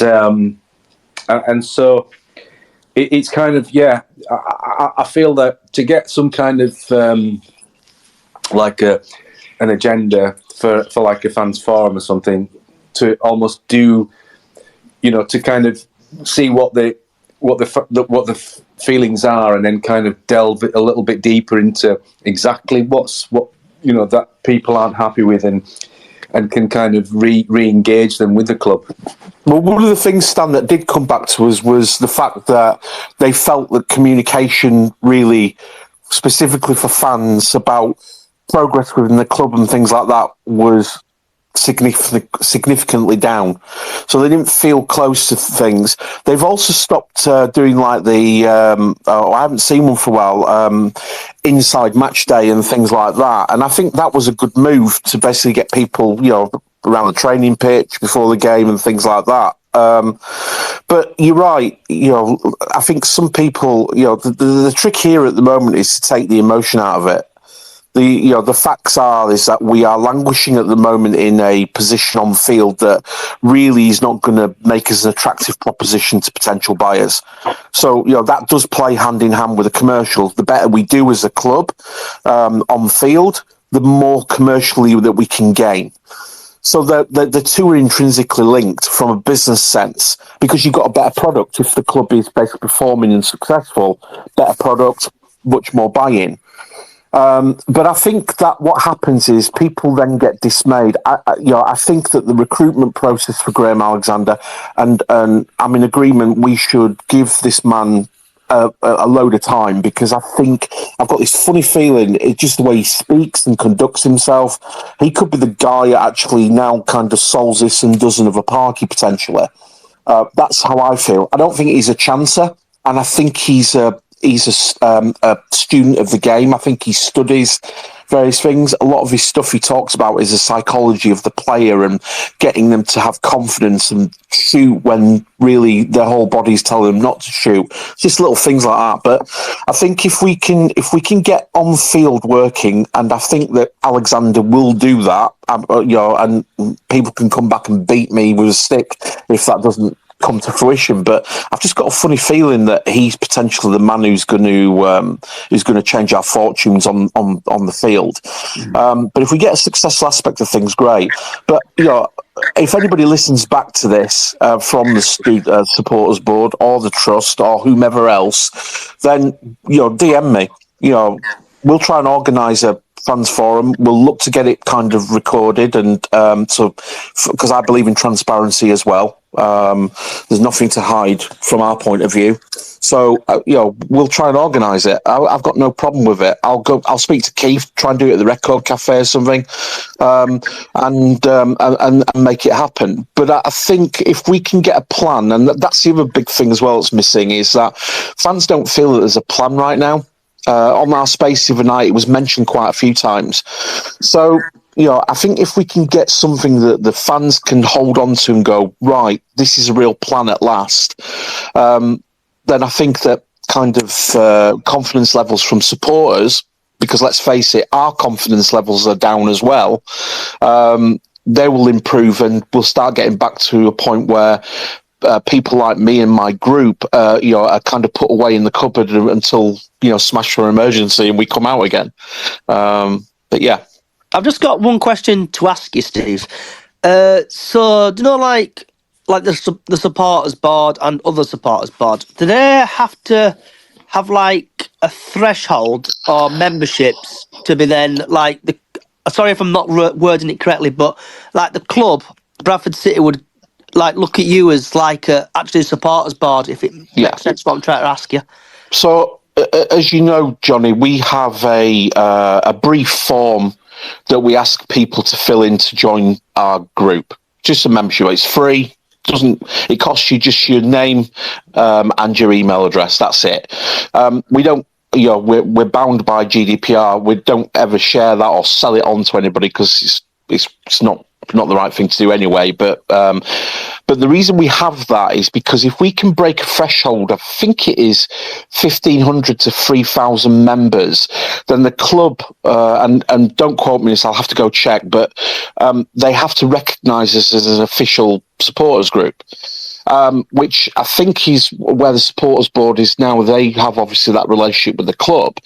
[SPEAKER 2] so it's kind of, I feel that to get some kind of like an agenda for like a fans forum or something, to almost do, to kind of see what the feelings are, and then kind of delve a little bit deeper into exactly what that people aren't happy with, and can kind of re-engage them with the club.
[SPEAKER 9] Well, one of the things, Stan, that did come back to us was the fact that they felt that communication really, specifically for fans, about progress within the club and things like that was significantly down. So they didn't feel close to things. They've also stopped doing like the, I haven't seen one for a while, inside match day and things like that. And I think that was a good move to basically get people, around the training pitch before the game and things like that. But you're right. I think some people, the trick here at the moment is to take the emotion out of it. The facts is that we are languishing at the moment in a position on field that really is not going to make us an attractive proposition to potential buyers. So, that does play hand in hand with the commercials. The better we do as a club on field, the more commercially that we can gain. So the two are intrinsically linked from a business sense because you've got a better product. If the club is basically performing and successful, better product, much more buy-in. But I think that what happens is people then get dismayed. I think that the recruitment process for Graham Alexander, and I'm in agreement, we should give this man a load of time because I think I've got this funny feeling, it's just the way he speaks and conducts himself. He could be the guy that actually now kind of solves this and does another Parky potentially. That's how I feel. I don't think he's a chancer, and I think he's a student of the game. I think he studies various things. A lot of his stuff he talks about is the psychology of the player and getting them to have confidence and shoot when really their whole body's telling them not to shoot. Just little things like that. But I think if we can get on field working, and I think that Alexander will do that, and people can come back and beat me with a stick if that doesn't come to fruition, but I've just got a funny feeling that he's potentially the man who's going to change our fortunes on the field. But if we get a successful aspect of things, great. But if anybody listens back to this from the supporters board or the trust or whomever else, then DM me. We'll try and organise a fans forum. We'll look to get it kind of recorded, and because I believe in transparency as well. There's nothing to hide from our point of view. So we'll try and organise it. I've got no problem with it. I'll speak to Keith, try and do it at the Record Cafe or something, and make it happen. But I think if we can get a plan, and that's the other big thing as well that's missing, is that fans don't feel that there's a plan right now. On our space the other night, it was mentioned quite a few times. So, I think if we can get something that the fans can hold on to and go, right, this is a real plan at last, then I think that kind of confidence levels from supporters, because let's face it, our confidence levels are down as well, they will improve, and we'll start getting back to a point where people like me and my group, are kind of put away in the cupboard until, smash for emergency and we come out again. But yeah.
[SPEAKER 1] I've just got one question to ask you, Steve. So, do you know, like the supporters board and other supporters board, do they have to have like a threshold or memberships to be then like the? Sorry if I'm not wording it correctly, but like the club, Bradford City would like look at you as like actually a supporters board, if it makes sense what I'm trying to ask you.
[SPEAKER 9] So, as you know, Johnny, we have a brief form that we ask people to fill in to join our group. Just a membership. It's free. It costs you just your name and your email address. That's it. We don't. We're bound by GDPR. We don't ever share that or sell it on to anybody because it's not the right thing to do anyway. But the reason we have that is because if we can break a threshold, I think it is 1,500 to 3,000 members, then the club, and don't quote me this, I'll have to go check, but they have to recognise us as an official supporters group. Which I think is where the supporters board is now. They have obviously that relationship with the club.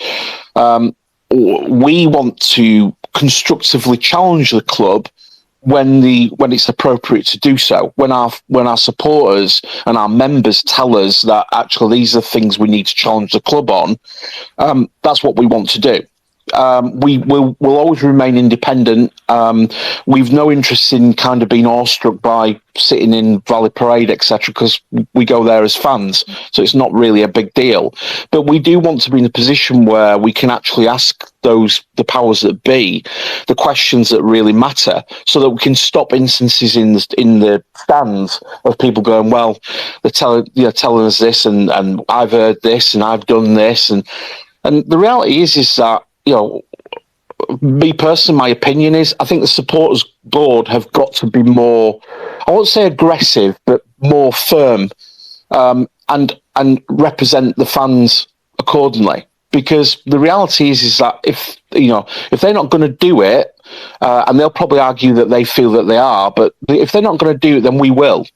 [SPEAKER 9] We want to constructively challenge the club when it's appropriate to do so. When our supporters and our members tell us that actually these are things we need to challenge the club on, that's what we want to do. We'll always remain independent. We've no interest in kind of being awestruck by sitting in Valley Parade, etc., because we go there as fans, so it's not really a big deal. But we do want to be in a position where we can actually ask the powers that be the questions that really matter, so that we can stop instances in the stands of people going, well, they're telling us this, and I've heard this, and I've done this, and the reality is that, me personally, my opinion is I think the supporters board have got to be more, I won't say aggressive, but more firm, and represent the fans accordingly. Because the reality is that if they're not going to do it, and they'll probably argue that they feel that they are, but if they're not going to do it, then we will.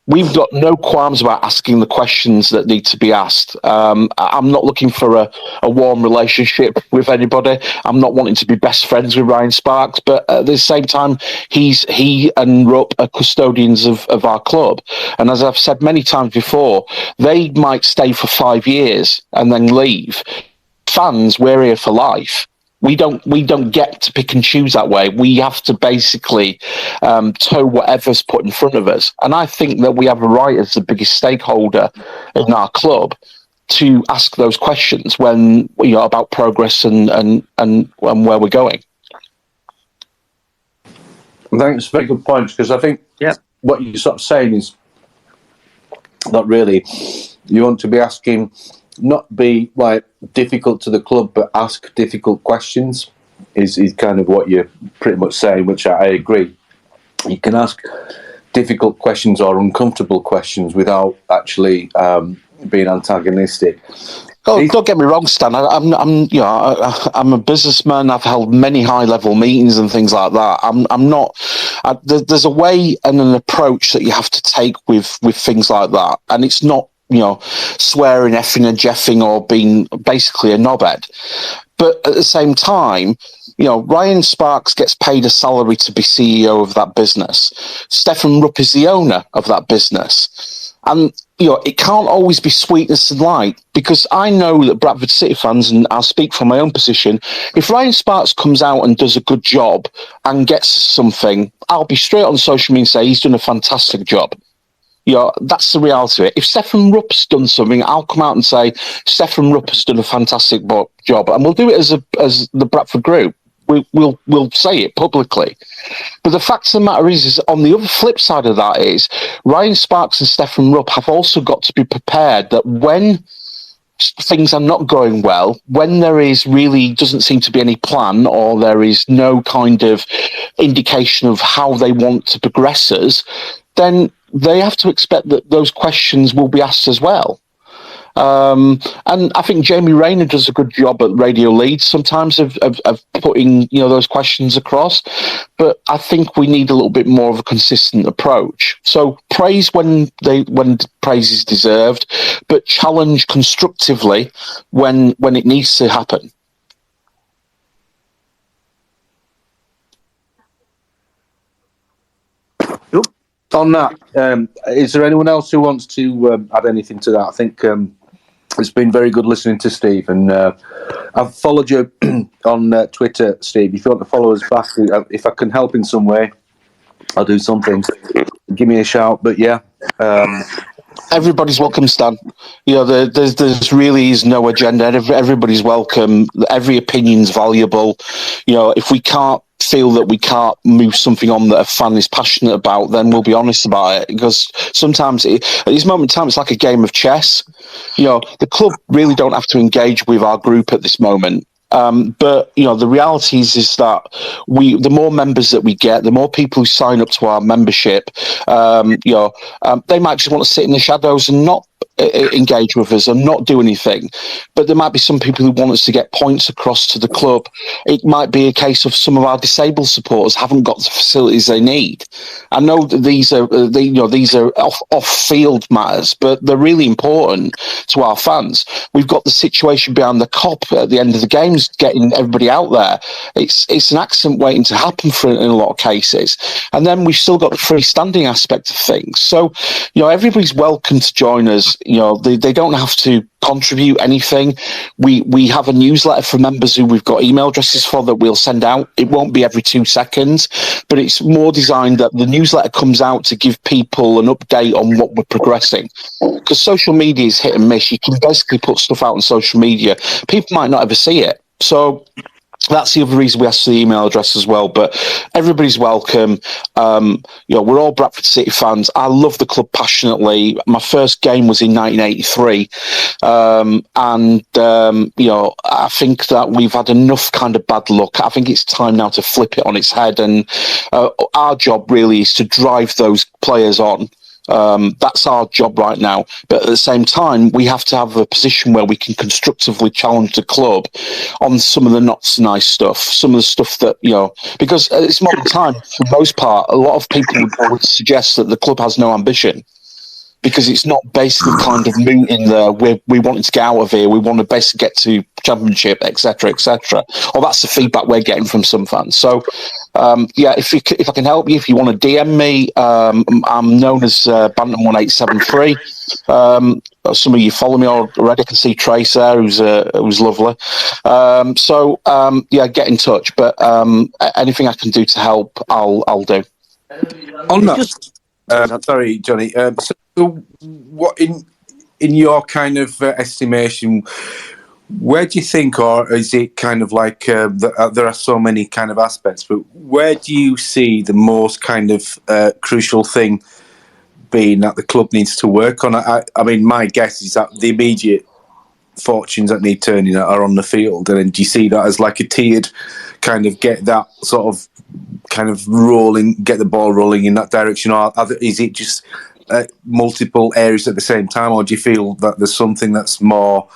[SPEAKER 9] we've got no qualms about asking the questions that need to be asked. I'm not looking for a warm relationship with anybody. I'm not wanting to be best friends with Ryan Sparks, but at the same time, he and Rupp are custodians of our club. And as I've said many times before, they might stay for 5 years and then leave. Fans, we're here for life. We don't get to pick and choose that way. We have to basically toe whatever's put in front of us. And I think that we have a right as the biggest stakeholder in our club to ask those questions when about progress and where we're going.
[SPEAKER 2] Thanks, very good points, because I think what you're sort of saying is that really you want to be asking, not be like difficult to the club, but ask difficult questions is kind of what you're pretty much saying, which I agree. You can ask difficult questions or uncomfortable questions without actually being antagonistic.
[SPEAKER 9] Oh, don't get me wrong, Stan. I'm a businessman. I've held many high-level meetings and things like that. I'm not. There's a way and an approach that you have to take with things like that, and it's not swearing, effing and jeffing, or being basically a knobhead. But at the same time, Ryan Sparks gets paid a salary to be CEO of that business. Stefan Rupp is the owner of that business. And, it can't always be sweetness and light, because I know that Bradford City fans, and I'll speak from my own position, if Ryan Sparks comes out and does a good job and gets something, I'll be straight on social media and say he's done a fantastic job. That's the reality of it. If Stefan Rupp's done something, I'll come out and say Stefan Rupp has done a fantastic job, and we'll do it as the Bradford group. We'll say it publicly. But the fact of the matter is on the other flip side of that is Ryan Sparks and Stefan Rupp have also got to be prepared that when things are not going well, when there doesn't seem to be any plan, or there is no kind of indication of how they want to progress us, then they have to expect that those questions will be asked as well. And I think Jamie Rayner does a good job at Radio Leeds sometimes of putting those questions across, but I think we need a little bit more of a consistent approach. So praise when praise is deserved, but challenge constructively when it needs to happen.
[SPEAKER 2] On that, is there anyone else who wants to add anything to that? I think it's been very good listening to Steve, and I've followed you on Twitter, Steve. If you want to follow us back, if I can help in some way, I'll do something. Give me a shout. But yeah,
[SPEAKER 9] everybody's welcome, Stan. There's really is no agenda. Everybody's welcome. Every opinion's valuable. If we can't feel that we can't move something on that a fan is passionate about, then we'll be honest about it, because sometimes at this moment in time it's like a game of chess. The club really don't have to engage with our group at this moment. But the reality is that the more members that we get, the more people who sign up to our membership, they might just want to sit in the shadows and not engage with us and not do anything. But there might be some people who want us to get points across to the club. It might be a case of some of our disabled supporters haven't got the facilities they need. I know that these are off-field matters, but they're really important to our fans. We've got the situation behind the cop at the end of the games, getting everybody out there. It's an accident waiting to happen in a lot of cases. And then we've still got the freestanding aspect of things. So, everybody's welcome to join us. They don't have to contribute anything. We have a newsletter for members who we've got email addresses for that we'll send out. It won't be every 2 seconds, but it's more designed that the newsletter comes out to give people an update on what we're progressing. Because social media is hit and miss. You can basically put stuff out on social media. People might not ever see it. So that's the other reason we asked for the email address as well. But everybody's welcome. We're all Bradford City fans. I love the club passionately. My first game was in 1983. I think that we've had enough kind of bad luck. I think it's time now to flip it on its head. And our job really is to drive those players on. That's our job right now. But at the same time, we have to have a position where we can constructively challenge the club on some of the not so nice stuff, some of the stuff that, because at this moment in time, for the most part, a lot of people would suggest that the club has no ambition. because it's not basically kind of mooting there. We wanted to get out of here. We want to basically get to Championship, etc., etc. Or that's the feedback we're getting from some fans. So, if I can help you, if you want to DM me, I'm known as Bantam1873. Some of you follow me already. I can see Trace there, who's lovely. Get in touch. But anything I can do to help, I'll do.
[SPEAKER 2] On
[SPEAKER 1] It's
[SPEAKER 2] that,
[SPEAKER 1] just
[SPEAKER 2] sorry, Johnny. So, what in your kind of estimation, where do you think, or is it kind of like there are so many kind of aspects, but where do you see the most kind of crucial thing being that the club needs to work on? I mean, my guess is that the immediate fortunes that need turning are on the field, and then do you see that as like a tiered kind of get that sort of kind of rolling, get the ball rolling in that direction, or is it just multiple areas at the same time, or do you feel that there's something that's more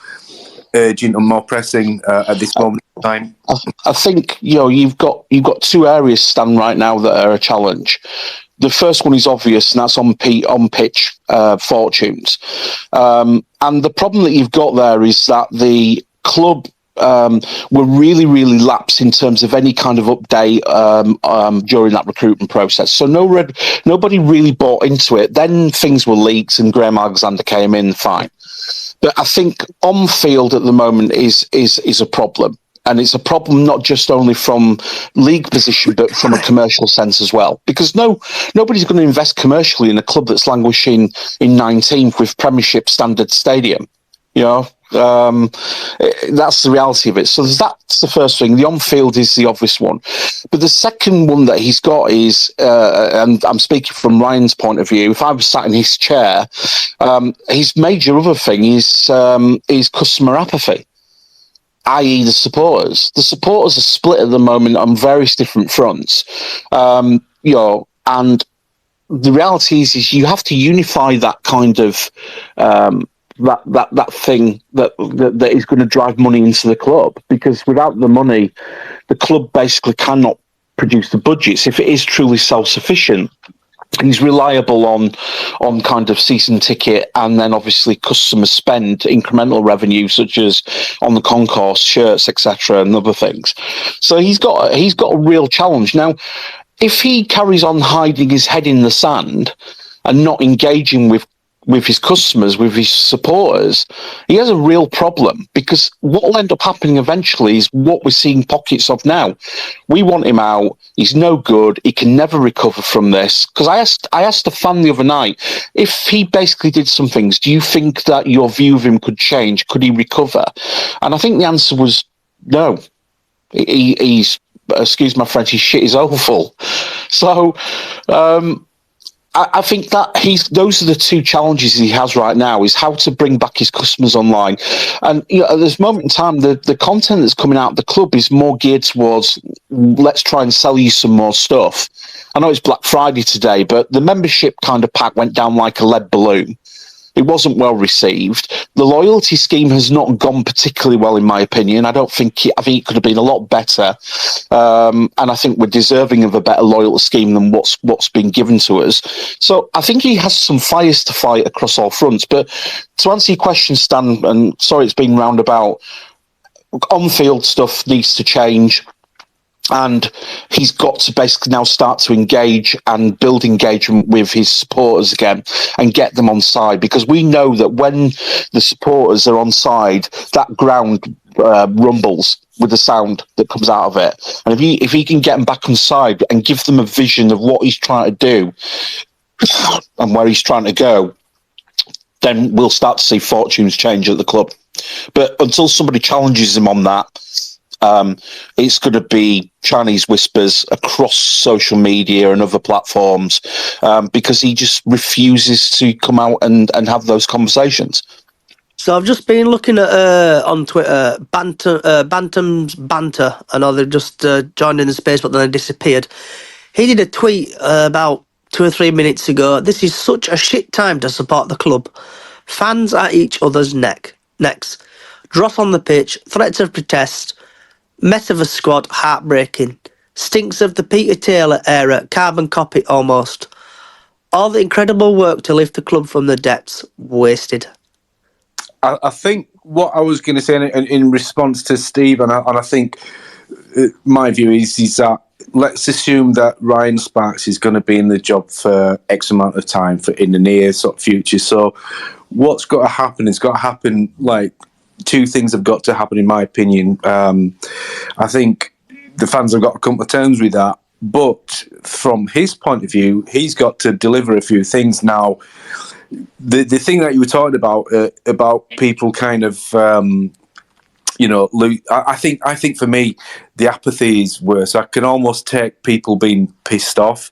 [SPEAKER 2] urgent and more pressing at this moment in time?
[SPEAKER 9] I think you've got two areas, Stan, right now that are a challenge. The first one is obvious, and that's on pitch fortunes. And the problem that you've got there is that the club were really, really lapsed in terms of any kind of update during that recruitment process. So nobody really bought into it. Then things were leaked, and Graham Alexander came in, fine. But I think on field at the moment is a problem. And it's a problem not just only from league position, but from a commercial sense as well. Because nobody's going to invest commercially in a club that's languishing in 19th with Premiership standard stadium. That's the reality of it. So that's the first thing. The on-field is the obvious one. But the second one that he's got is, and I'm speaking from Ryan's point of view, if I was sat in his chair, his major other thing is customer apathy, i.e. the supporters. The supporters are split at the moment on various different fronts. And the reality is you have to unify that kind of that thing that is going to drive money into the club, because without the money, the club basically cannot produce the budgets. If it is truly self-sufficient, he's reliable on kind of season ticket and then obviously customer spend, incremental revenue such as on the concourse, shirts, etc., and other things. So he's got a real challenge now. If he carries on hiding his head in the sand and not engaging with his customers, with his supporters, he has a real problem, because what will end up happening eventually is what we're seeing pockets of now. We want him out. He's no good. He can never recover from this. Because I asked a fan the other night, if he basically did some things, do you think that your view of him could change? Could he recover? And I think the answer was no. He's, excuse my French, his shit is awful. So, I think that those are the two challenges he has right now, is how to bring back his customers online. And at this moment in time, the content that's coming out of the club is more geared towards, let's try and sell you some more stuff. I know it's Black Friday today, but the membership kind of pack went down like a lead balloon. It wasn't well received. The loyalty scheme has not gone particularly well, in my opinion. I think it could have been a lot better. And I think we're deserving of a better loyalty scheme than what's been given to us. So I think he has some fires to fight across all fronts. But to answer your question, Stan, and sorry it's been roundabout, on-field stuff needs to change. And he's got to basically now start to engage and build engagement with his supporters again and get them on side, because we know that when the supporters are on side, that ground rumbles with the sound that comes out of it. And if he can get them back on side and give them a vision of what he's trying to do and where he's trying to go, then we'll start to see fortunes change at the club. But until somebody challenges him on that, it's going to be Chinese whispers across social media and other platforms, because he just refuses to come out and have those conversations.
[SPEAKER 1] So I've just been looking at on Twitter, Bantam's banter. I know they've just joined in the space, but then they disappeared. He did a tweet about 2 or 3 minutes ago. This is such a shit time to support the club. Fans at each other's necks. Dross on the pitch, threats of protest, mess of a squad, heartbreaking. Stinks of the Peter Taylor era, carbon copy almost. All the incredible work to lift the club from the depths wasted.
[SPEAKER 2] I think what I was going to say in response to Steve, and I think my view is that let's assume that Ryan Sparks is going to be in the job for X amount of time in the near sort of future. So what's got to happen? It's got to happen, like, two things have got to happen, in my opinion. I think the fans have got to come to terms with that. But from his point of view, he's got to deliver a few things. Now, the thing that you were talking about people kind of, I think for me, the apathy is worse. I can almost take people being pissed off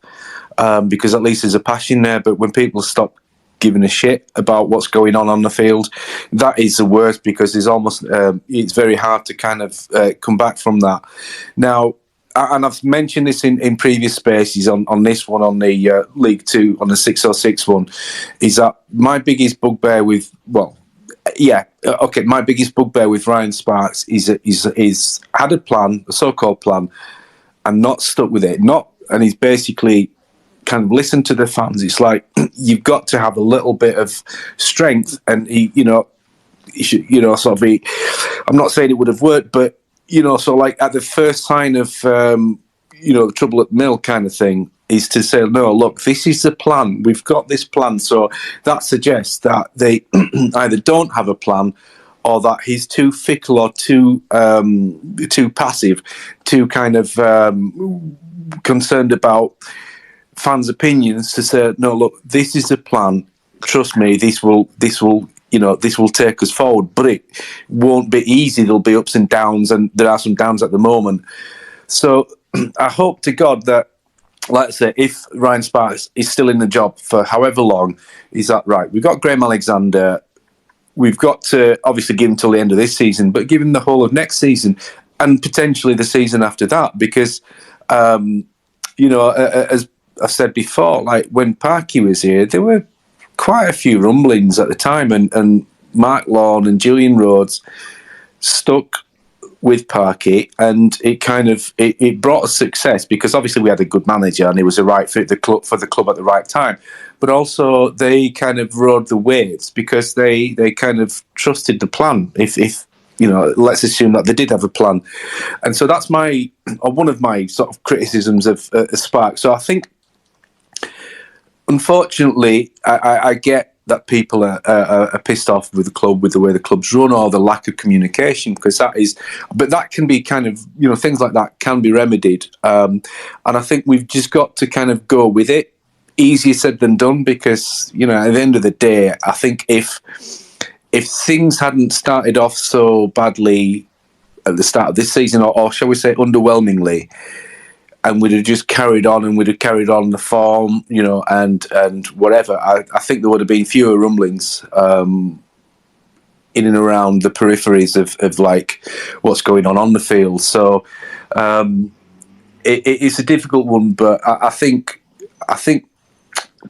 [SPEAKER 2] because at least there's a passion there. But when people stop giving a shit about what's going on the field, that is the worst, because there's almost it's very hard to kind of come back from that. Now, and I've mentioned this in previous spaces on this one, on the League Two, on the 606 one, is that my biggest bugbear with, my biggest bugbear with Ryan Sparks is had a plan, a so-called plan, and not stuck with it. And he's basically kind of listened to the fans. It's like, you've got to have a little bit of strength, and he should, sort of be. I'm not saying it would have worked, but so like at the first sign of the trouble at Mill kind of thing, is to say, no, look, this is the plan. We've got this plan. So that suggests that they either don't have a plan, or that he's too fickle or too passive, too kind of concerned about fans' opinions, to say, no, look, this is the plan. Trust me, this will take us forward, but it won't be easy. There'll be ups and downs, and there are some downs at the moment. So I hope to God that, let's say, if Ryan Sparks is still in the job for however long, is that right? We've got Graham Alexander. We've got to obviously give him till the end of this season, but give him the whole of next season and potentially the season after that, because, as I've said before, like when Parky was here, there were quite a few rumblings at the time, and Mark Lawn and Julian Rhodes stuck with Parky, and it kind of it brought us success, because obviously we had a good manager and he was the right fit for the club at the right time, but also they kind of rode the waves because they kind of trusted the plan. If let's assume that they did have a plan, and so that's one of my sort of criticisms of Spark. So I think, unfortunately, I get that people are pissed off with the club, with the way the club's run, or the lack of communication, because that can be kind of, things like that can be remedied. And I think we've just got to kind of go with it. Easier said than done, because, at the end of the day, I think if things hadn't started off so badly at the start of this season, or shall we say underwhelmingly, and we'd have just carried on, and we'd have carried on the form, and whatever, I think there would have been fewer rumblings in and around the peripheries of like what's going on the field. So it's a difficult one, but I think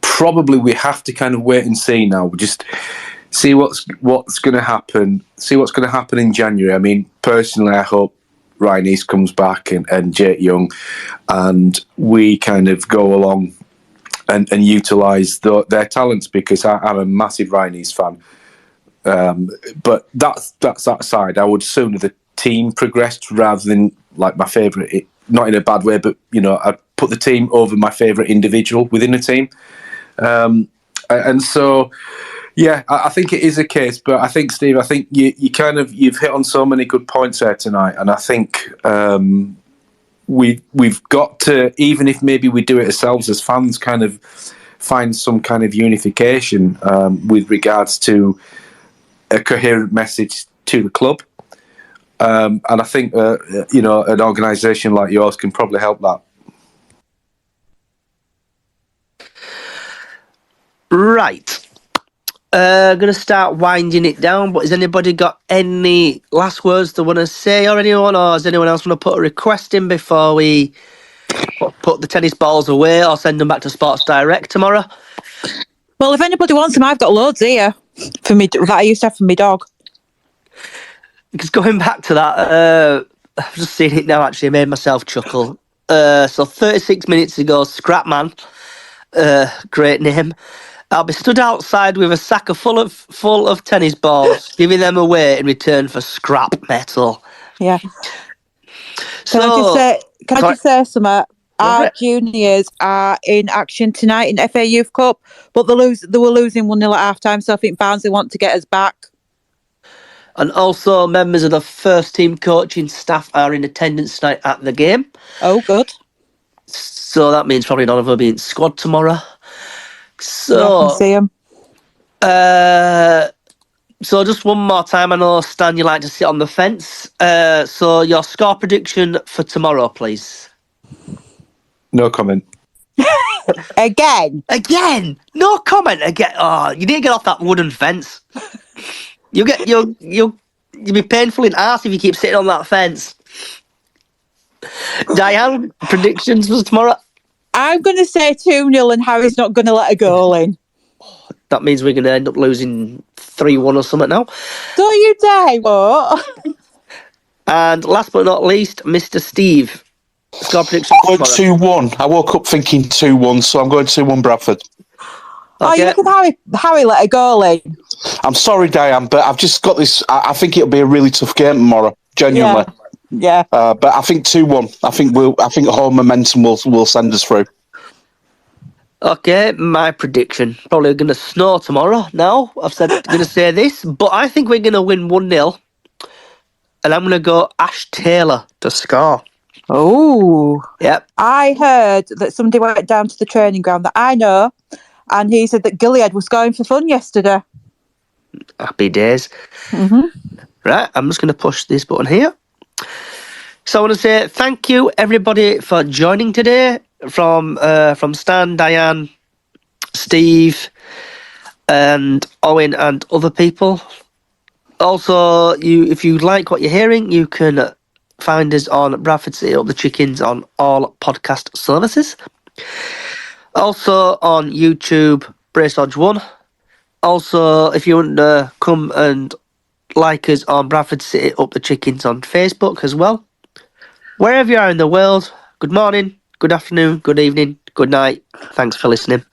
[SPEAKER 2] probably we have to kind of wait and see now. We just see what's going to happen. See what's going to happen in January. I mean, personally, I hope Ryan East comes back and Jake Young, and we kind of go along and utilise their talents, because I'm a massive Ryan East fan. But that's that side. I would sooner the team progressed rather than like my favourite, not in a bad way, but I'd put the team over my favourite individual within the team. And so, yeah, I think it is a case. But I think, Steve, you've hit on so many good points there tonight, and I think we've got to, even if maybe we do it ourselves as fans, kind of find some kind of unification with regards to a coherent message to the club. And I think an organisation like yours can probably help that.
[SPEAKER 1] Right. Going to start winding it down, but has anybody got any last words they want to say, or anyone, or does anyone else want to put a request in before we put the tennis balls away or send them back to Sports Direct tomorrow?
[SPEAKER 3] Well, if anybody wants them, I've got loads here for me that I used to have for my dog.
[SPEAKER 1] Because going back to that, I've just seen it now, actually, made myself chuckle. So 36 minutes ago, Scrapman Great name. I'll be stood outside with a sack full of tennis balls, giving them away in return for scrap metal.
[SPEAKER 3] Yeah. Can I just
[SPEAKER 1] So,
[SPEAKER 3] say? Can I
[SPEAKER 1] sorry,
[SPEAKER 3] just say something?
[SPEAKER 1] go for
[SPEAKER 3] Our
[SPEAKER 1] it.
[SPEAKER 3] juniors are in action tonight in FA Youth Cup, but they were losing 1-0 at half time, so I think Barnsley want to get us back.
[SPEAKER 1] And also, members of the first team coaching staff are in attendance tonight at the game.
[SPEAKER 3] Oh, good.
[SPEAKER 1] So that means probably none of them being squad tomorrow.
[SPEAKER 3] Yeah, I can
[SPEAKER 1] So,
[SPEAKER 3] see them.
[SPEAKER 1] so just one more time. I know, Stan, you like to sit on the fence. So your score prediction for tomorrow, please.
[SPEAKER 2] No comment.
[SPEAKER 3] Again.
[SPEAKER 1] No comment again. Oh, you need to get off that wooden fence. You'll be painful in arse if you keep sitting on that fence. Diane, predictions for tomorrow?
[SPEAKER 3] I'm going to say 2-0 and Harry's not going to let a goal in.
[SPEAKER 1] That means we're going to end up losing 3-1 or something now.
[SPEAKER 3] Don't you dare, what?
[SPEAKER 1] And last but not least, Mr. Steve. Score prediction
[SPEAKER 9] I'm
[SPEAKER 1] for
[SPEAKER 9] going
[SPEAKER 1] tomorrow.
[SPEAKER 9] 2-1. I woke up thinking 2-1, so I'm going 2-1 Bradford.
[SPEAKER 3] Oh, you
[SPEAKER 1] Okay.
[SPEAKER 3] reckon Harry let a goal in?
[SPEAKER 9] I'm sorry, Diane, but I've just got this. I think it'll be a really tough game tomorrow, genuinely.
[SPEAKER 3] Yeah.
[SPEAKER 9] But I think 2-1. I think home momentum will send us through.
[SPEAKER 1] Okay, my prediction. Probably going to snow tomorrow now. Going to say this, but I think we're going to win 1-0. And I'm going to go Ash Taylor to score.
[SPEAKER 3] Oh.
[SPEAKER 1] Yep.
[SPEAKER 3] I heard that somebody went down to the training ground that I know, and he said that Gilead was going for fun yesterday.
[SPEAKER 1] Happy days.
[SPEAKER 3] Mm-hmm.
[SPEAKER 1] Right, I'm just going to push this button here. So I want to say thank you, everybody, for joining today. From Stan, Diane, Steve, and Owen, and other people. Also, if you like what you're hearing, you can find us on Bradford City Up the Chickens on all podcast services. Also on YouTube, Brace Dodge 1. Also, if you want to come and like us on Bradford City Up the Chickens on Facebook as well. Wherever you are in the world, good morning, good afternoon, good evening, good night. Thanks for listening.